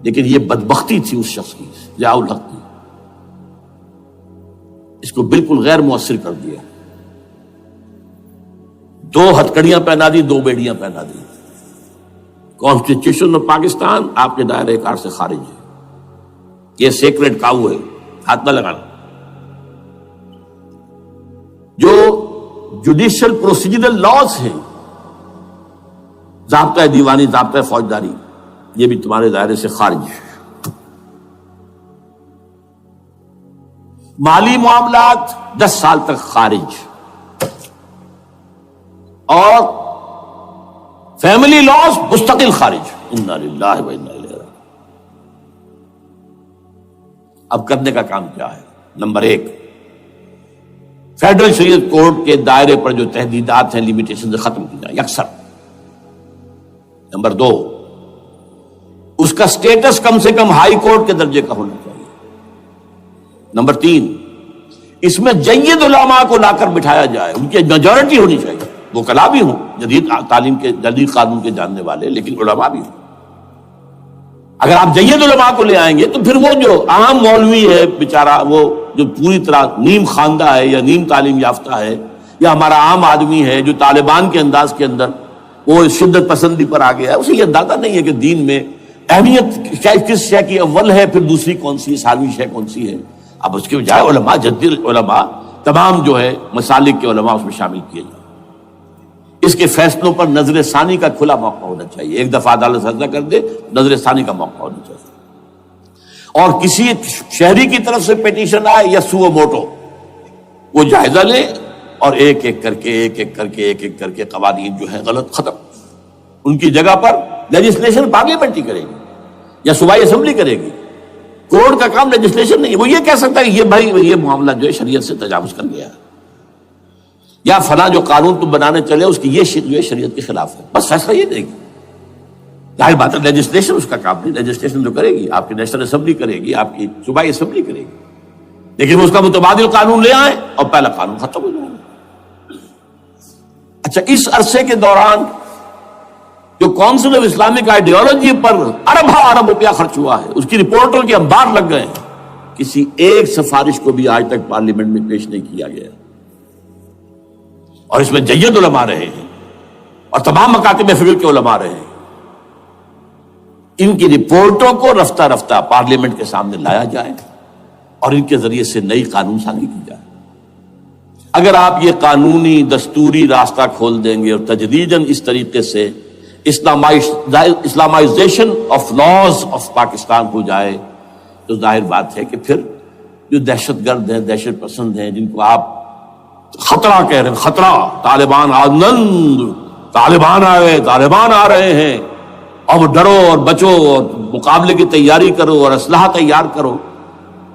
لیکن یہ بدبختی تھی اس شخص کی، ضیاء الحق کی، اس کو بالکل غیر مؤثر کر دیا، 2 ہتھکڑیاں پہنا دی، 2 بیڑیاں پہنا دی۔ کانسٹیٹیوشن آف پاکستان آپ کے دائرے کار سے خارج ہے، یہ سیکریٹ کاؤ ہے، ہاتھ نہ لگانا۔ جو جوڈیشل پروسیجرل لاز ہیں، ضابطہ دیوانی، ضابطہ فوجداری، یہ بھی تمہارے دائرے سے خارج ہے۔ مالی معاملات 10 سال تک خارج، اور فیملی لاز مستقل خارج۔ انا للہ و انا الیہ راجعون۔ اب کرنے کا کام کیا ہے؟ نمبر 1، فیڈرل شریعت کورٹ کے دائرے پر جو تحدیدات ہیں، لیمیٹیشن ختم کی جائیں یکسر۔ نمبر 2، اس کا سٹیٹس کم سے کم ہائی کورٹ کے درجے کا ہونا چاہیے۔ نمبر 3، اس میں جید علماء کو لا کر بٹھایا جائے، ان کی میجورٹی ہونی چاہیے، وہ کلا بھی ہوں، جدید تعلیم کے، جدید قانون کے جاننے والے، لیکن علماء بھی ہوں۔ اگر آپ جید علماء کو لے آئیں گے تو پھر وہ جو عام مولوی ہے بیچارہ، وہ جو پوری طرح نیم خواندہ ہے یا نیم تعلیم یافتہ ہے، یا ہمارا عام آدمی ہے جو طالبان کے انداز کے اندر وہ شدت پسندی پر آ گیا ہے، اسے یہ اندازہ نہیں ہے کہ دین میں اہمیت کس شے کی اول ہے، پھر دوسری کون سی، سالوی شے کون سی ہے۔ اب اس کے بجائے علماء، جدید علماء، تمام جو ہے مسالک کے علماء اس میں شامل کیے جائیں۔ اس کے فیصلوں پر نظر ثانی کا کھلا موقع ہونا چاہیے، ایک دفعہ عدالت فیصلہ کر دے، نظر ثانی کا موقع ہونا چاہیے، اور کسی شہری کی طرف سے پیٹیشن آئے یا سو موٹو، وہ جائزہ لے اور ایک ایک کر کے قوانین جو ہے غلط ختم، ان کی جگہ پر لیجسلیشن پارلیمنٹ ہی کرے گی یا صوبائی اسمبلی کرے گی۔ کورٹ کا کام لیجسلیشن نہیں ہے، وہ یہ کہہ سکتا ہے کہ یہ بھائی یہ معاملہ جو ہے شریعت سے تجاوز کر گیا ہے، یا فلاں جو قانون تم بنانے چلے اس کی یہ شق جو ہے شریعت کے خلاف ہے، بس فیصلہ یہ دے گی۔ ظاہر بات ہے لیجسلیشن اس کا کام نہیں، لیجسلیشن جو کرے گی آپ کی نیشنل اسمبلی کرے گی، آپ کی صوبائی اسمبلی کرے گی، لیکن وہ اس کا متبادل قانون لے آئیں اور پہلا قانون ختم ہو جائے گا۔ اچھا، اس عرصے کے دوران جو کونسل آف اسلامک آئیڈیالوجی پر ارب روپیہ خرچ ہوا ہے، اس کی رپورٹوں کے انبار لگ گئے ہیں، کسی ایک سفارش کو بھی آج تک پارلیمنٹ میں پیش نہیں کیا گیا، اور اس میں جید علماء رہے ہیں اور تمام مکاتب فقہ کے علماء رہے ہیں۔ ان کی رپورٹوں کو رفتہ رفتہ پارلیمنٹ کے سامنے لایا جائے اور ان کے ذریعے سے نئی قانون سازی کی جائے۔ اگر آپ یہ قانونی دستوری راستہ کھول دیں گے اور تجدیداً اس طریقے سے Islamisation of laws of Pakistan ہو جائے تو ظاہر بات ہے کہ پھر جو دہشت گرد ہیں، دہشت پسند ہیں، جن کو آپ خطرہ کہہ رہے ہیں، خطرہ، طالبان آنند، طالبان آئے، طالبان آ رہے ہیں، اب ڈرو اور بچو اور مقابلے کی تیاری کرو اور اسلحہ تیار کرو،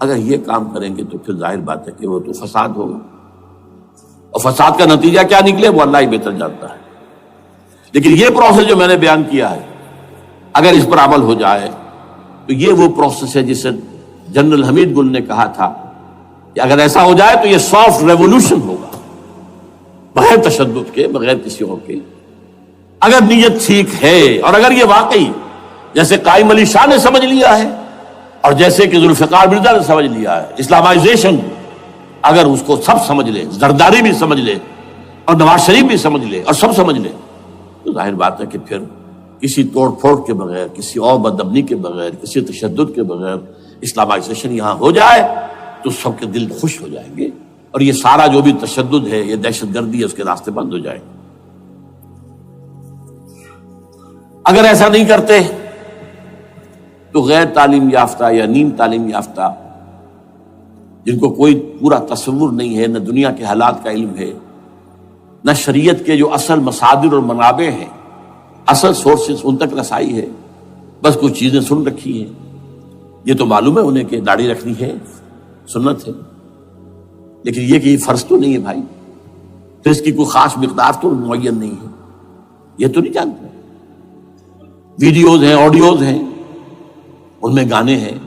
اگر یہ کام کریں گے تو پھر ظاہر بات ہے کہ وہ تو فساد ہوگا، اور فساد کا نتیجہ کیا نکلے وہ اللہ ہی بہتر جانتا ہے۔ لیکن یہ پروسیس جو میں نے بیان کیا ہے، اگر اس پر عمل ہو جائے تو یہ وہ پروسیس ہے جسے جنرل حمید گل نے کہا تھا کہ اگر ایسا ہو جائے تو یہ سافٹ ریولوشن ہوگا، بغیر تشدد کے، بغیر کسی اور کے، اگر نیت ٹھیک ہے، اور اگر یہ واقعی جیسے قائم علی شاہ نے سمجھ لیا ہے اور جیسے کہ ذوالفقار مرزا نے سمجھ لیا ہے، اسلامائزیشن اگر اس کو سب سمجھ لے، زرداری بھی سمجھ لے، اور نواز شریف بھی سمجھ لے اور سب سمجھ لے، تو ظاہر بات ہے کہ پھر کسی توڑ پھوڑ کے بغیر، کسی اور بدامنی کے بغیر، کسی تشدد کے بغیر اسلامائزیشن یہاں ہو جائے تو سب کے دل خوش ہو جائیں گے، اور یہ سارا جو بھی تشدد ہے، یہ دہشت گردی ہے، اس کے راستے بند ہو جائیں گے۔ اگر ایسا نہیں کرتے تو غیر تعلیم یافتہ یا نیم تعلیم یافتہ، جن کو کوئی پورا تصور نہیں ہے، نہ دنیا کے حالات کا علم ہے، نہ شریعت کے جو اصل مصادر اور منابع ہیں، اصل سورسز، ان تک رسائی ہے، بس کچھ چیزیں سن رکھی ہیں۔ یہ تو معلوم ہے انہیں کہ داڑھی رکھنی ہے، سنت ہے، لیکن یہ کہ یہ فرض تو نہیں ہے بھائی، تو اس کی کوئی خاص مقدار تو معین نہیں ہے، یہ تو نہیں جانتے۔ ویڈیوز ہیں، آڈیوز ہیں، ان میں گانے ہیں،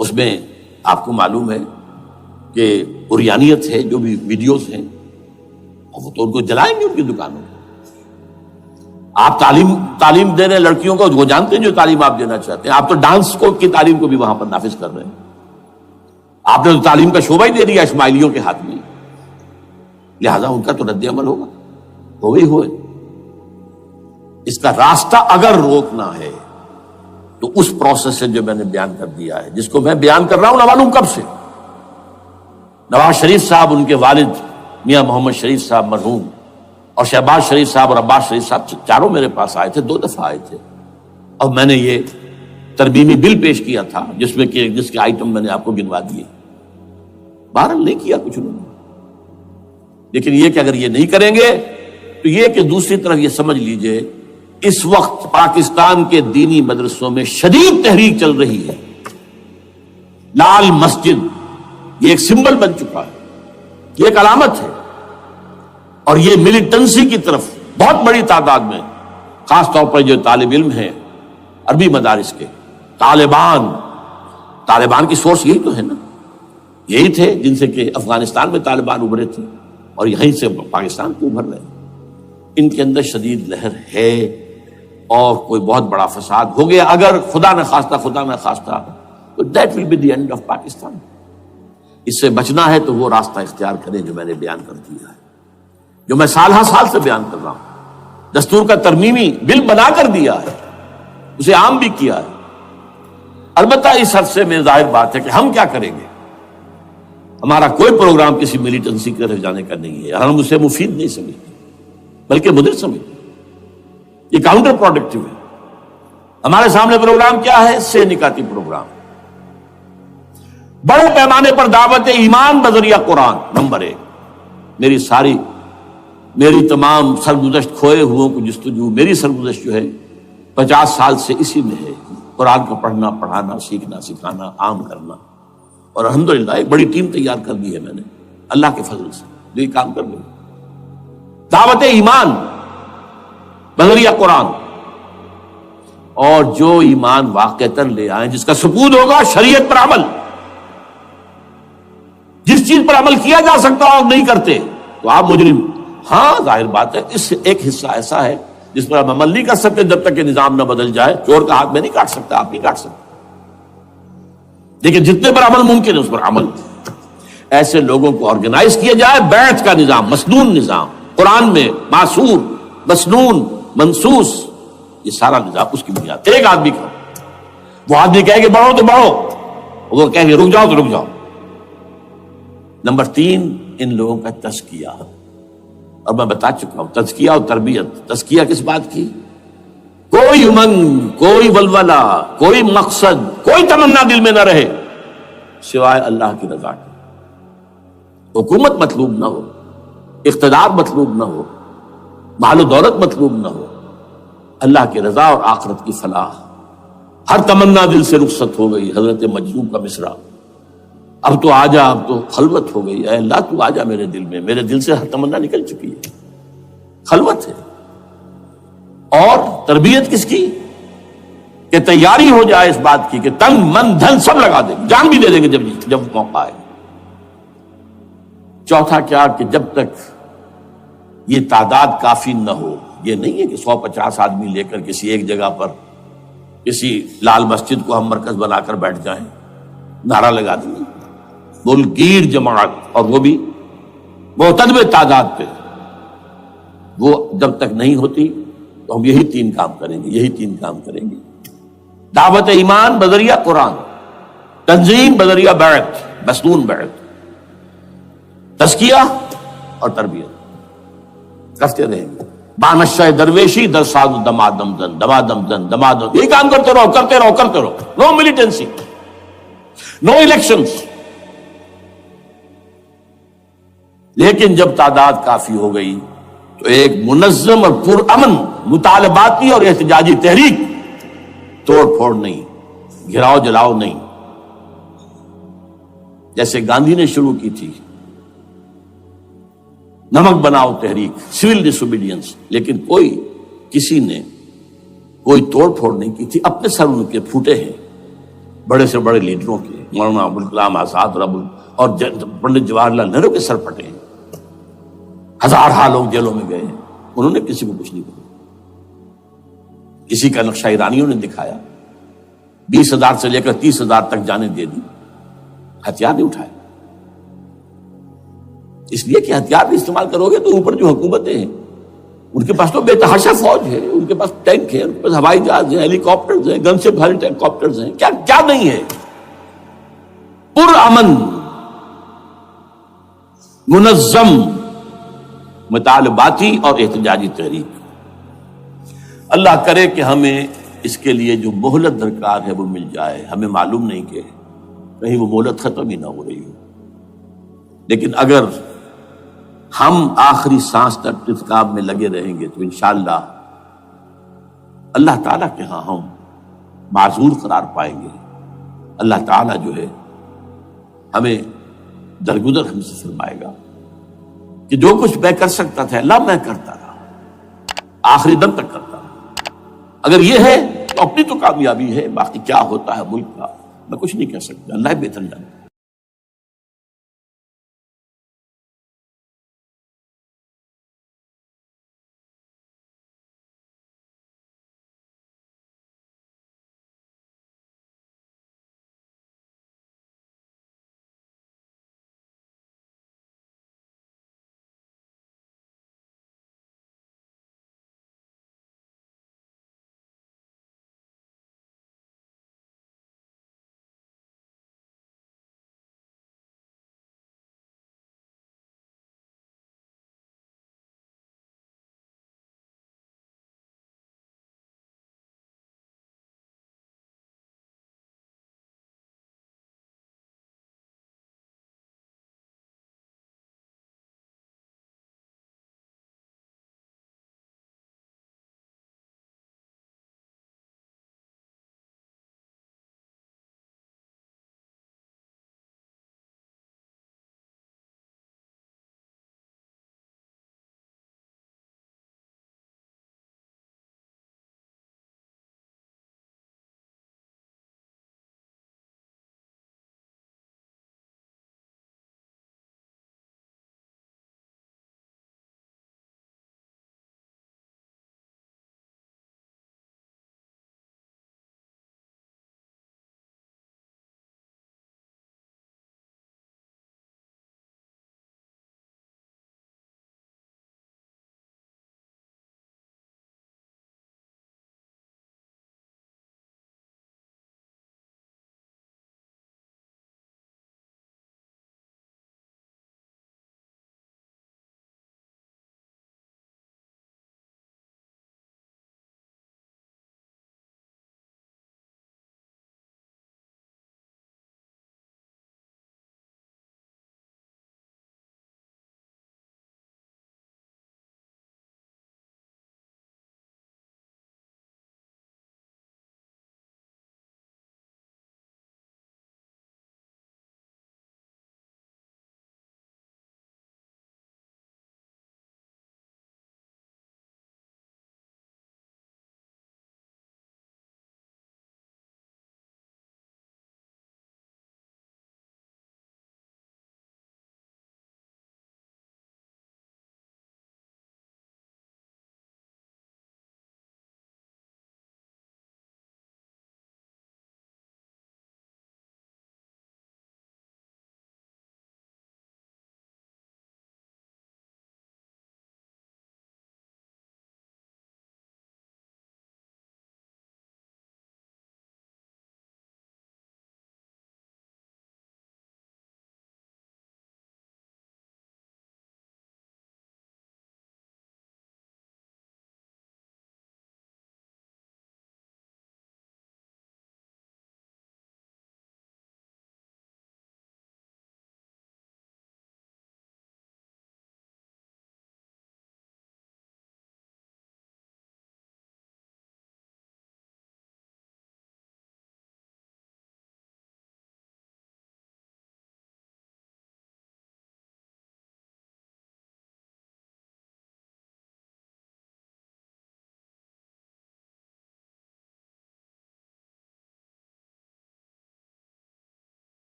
اس میں آپ کو معلوم ہے کہ عریانیت ہے، جو بھی ویڈیوز ہیں، وہ تو ان کو جلائیں گے ان کی دکانوں میں۔ آپ تعلیم دے رہے ہیں لڑکیوں کو، وہ جانتے ہیں جو تعلیم آپ دینا چاہتے ہیں، آپ تو ڈانس کی تعلیم کو بھی وہاں پر نافذ کر رہے ہیں، آپ نے تو تعلیم کا شعبہ ہی دے دیا اسماعیلیوں کے ہاتھ میں، لہذا ان کا تو رد عمل ہوگا، ہوئے۔ اس کا راستہ اگر روکنا ہے تو اس پروسیس سے جو میں نے بیان کر دیا ہے، جس کو میں بیان کر رہا ہوں نہ معلوم کب سے، نواز شریف صاحب، ان کے والد میاں محمد شریف صاحب مرحوم، اور شہباز شریف صاحب اور عباس شریف صاحب چاروں میرے پاس آئے تھے، 2 دفعہ آئے تھے، اور میں نے یہ ترمیمی بل پیش کیا تھا جس کے آئٹم میں نے آپ کو گنوا دیے۔ بہرحال نہیں کیا کچھ انہوں نے، لیکن یہ کہ اگر یہ نہیں کریں گے تو یہ کہ دوسری طرف یہ سمجھ لیجئے اس وقت پاکستان کے دینی مدرسوں میں شدید تحریک چل رہی ہے۔ لال مسجد یہ ایک سمبل بن چکا ہے، یہ ایک علامت ہے، اور یہ ملیٹنسی کی طرف بہت بڑی تعداد میں، خاص طور پر جو طالب علم ہیں عربی مدارس کے، طالبان کی سورس یہی تو ہے نا، یہی تھے جن سے کہ افغانستان میں طالبان ابھرے تھے اور یہیں سے پاکستان کو ابھر رہے ہیں۔ ان کے اندر شدید لہر ہے، اور کوئی بہت بڑا فساد ہو گیا اگر خدا نہ خواستہ تو that will be the end of Pakistan. اس سے بچنا ہے تو وہ راستہ اختیار کریں جو میں نے بیان کر دیا ہے، جو میں سال سے بیان کر رہا ہوں۔ دستور کا ترمیمی بل بنا کر دیا ہے، اسے عام بھی کیا ہے۔ البتہ اس عرصے میں ظاہر بات ہے کہ ہم کیا کریں گے، ہمارا کوئی پروگرام کسی ملیٹنسی کی طرف جانے کا نہیں ہے، ہم اسے مفید نہیں سمجھتے بلکہ مضر سمجھتے، یہ کاؤنٹر پروڈکٹیو ہے۔ ہمارے سامنے پروگرام کیا ہے؟ 6 نکاتی پروگرام، بڑے پیمانے پر دعوت ایمان بذریعہ قرآن، نمبر 1۔ میری تمام سرگزشت کھوئے ہوئوں کو جستجو، میری سرگزشت جو ہے 50 سال سے اسی میں ہے، قرآن کو پڑھنا، پڑھانا، سیکھنا، سکھانا، عام کرنا، اور الحمدللہ ایک بڑی ٹیم تیار کر دی ہے میں نے اللہ کے فضل سے، جو یہ کام کر رہی ہے۔ دعوت ایمان بذریعہ قرآن، اور جو ایمان واقعتاً لے آئیں، جس کا ثبوت ہوگا شریعت پر عمل، جس چیز پر عمل کیا جا سکتا اور نہیں کرتے تو آپ مجرم۔ ہاں ظاہر بات ہے اس سے ایک حصہ ایسا ہے جس پر آپ عمل نہیں کر سکتے جب تک کہ نظام نہ بدل جائے، چور کا ہاتھ میں نہیں کاٹ سکتا، آپ نہیں کاٹ سکتے، لیکن جتنے پر عمل ممکن ہے اس پر عمل۔ ایسے لوگوں کو آرگنائز کیا جائے، بیعت کا نظام، مسنون نظام، قرآن میں معصور، مسنون، منصوص، یہ سارا نظام اس کی بنیاد۔ ایک آدمی کا، وہ آدمی کہے کہ بڑھو تو بڑھو، وہ کہے کہ رک جاؤ تو رک جاؤ۔ نمبر 3، ان لوگوں کا تزکیہ، اور میں بتا چکا ہوں تزکیہ اور تربیت۔ تزکیہ کس بات کی؟ کوئی امنگ، کوئی ولولہ، کوئی مقصد، کوئی تمنا دل میں نہ رہے سوائے اللہ کی رضا کے۔ حکومت مطلوب نہ ہو، اقتدار مطلوب نہ ہو، مال و دولت مطلوب نہ ہو، اللہ کی رضا اور آخرت کی فلاح۔ ہر تمنا دل سے رخصت ہو گئی، حضرت مجذوب کا مصرع، اب تو آ جا، اب تو خلوت ہو گئی، اے اللہ تو آ جا میرے دل میں، میرے دل سے ہر تمنا نکل چکی ہے، خلوت ہے۔ اور تربیت کس کی؟ کہ تیاری ہو جائے اس بات کی کہ تن من دھن سب لگا دیں گے، جان بھی دے دیں گے جب موقع آئے۔ چوتھا کیا؟ کہ جب تک یہ تعداد کافی نہ ہو، یہ نہیں ہے کہ 150 آدمی لے کر کسی ایک جگہ پر کسی لال مسجد کو ہم مرکز بنا کر بیٹھ جائیں، نعرہ لگا دیں گے، گیر جماعت، اور وہ بھی معتدل تعداد پہ، وہ جب تک نہیں ہوتی تو ہم یہی تین کام کریں گے. دعوت ایمان بذریعہ قرآن، تنظیم بذریعہ بیعت، مسنون بیعت، تزکیہ اور تربیت کرتے رہیں گے. بانشہ درویشی در ساز دمادم زن، یہی کام کرتے رہو. نو ملیٹنسی، نو الیکشنز. لیکن جب تعداد کافی ہو گئی تو ایک منظم اور پرامن مطالباتی اور احتجاجی تحریک، توڑ پھوڑ نہیں، گھراؤ جلاؤ نہیں، جیسے گاندھی نے شروع کی تھی، نمک بناؤ تحریک، سول ڈس اوبیڈینس. لیکن کسی نے کوئی توڑ پھوڑ نہیں کی تھی. اپنے سر ان کے پھوٹے ہیں بڑے سے بڑے لیڈروں کے، مولانا ابوالکلام آزاد اور پنڈت جواہر لال نہرو کے سر پھٹے ہیں. ہزارہ لوگ جیلوں میں گئے ہیں، انہوں نے کسی کو کچھ نہیں کہا. کسی کا نقشہ ایرانیوں نے دکھایا، 20,000 سے لے کر 30,000 تک جانیں دے دی، ہتھیار نہیں اٹھائے. اس لیے کہ ہتھیار بھی استعمال کرو گے تو اوپر جو حکومتیں ہیں ان کے پاس تو بے تحاشا فوج ہے، ان کے پاس ٹینک ہے، ان کے پاس ہوائی جہاز ہیں، ہیلی کاپٹرز ہیں، گن شپ ہیلی کاپٹرز ہیں. کیا نہیں ہے؟ پرامن منظم مطالباتی اور احتجاجی تحریک. اللہ کرے کہ ہمیں اس کے لیے جو مہلت درکار ہے وہ مل جائے. ہمیں معلوم نہیں کہ کہیں وہ مہلت ختم ہی نہ ہو رہی ہو. لیکن اگر ہم آخری سانس تک اس کام میں لگے رہیں گے تو انشاءاللہ اللہ تعالیٰ کے ہاں ہم معذور قرار پائیں گے. اللہ تعالیٰ جو ہے ہمیں درگزر ہم سے فرمائے گا کہ جو کچھ میں کر سکتا تھا اللہ میں کرتا رہا، آخری دم تک کرتا رہا. اگر یہ ہے تو اپنی تو کامیابی ہے، باقی کیا ہوتا ہے ملک کا میں کچھ نہیں کہہ سکتا، اللہ بہتر جانتا.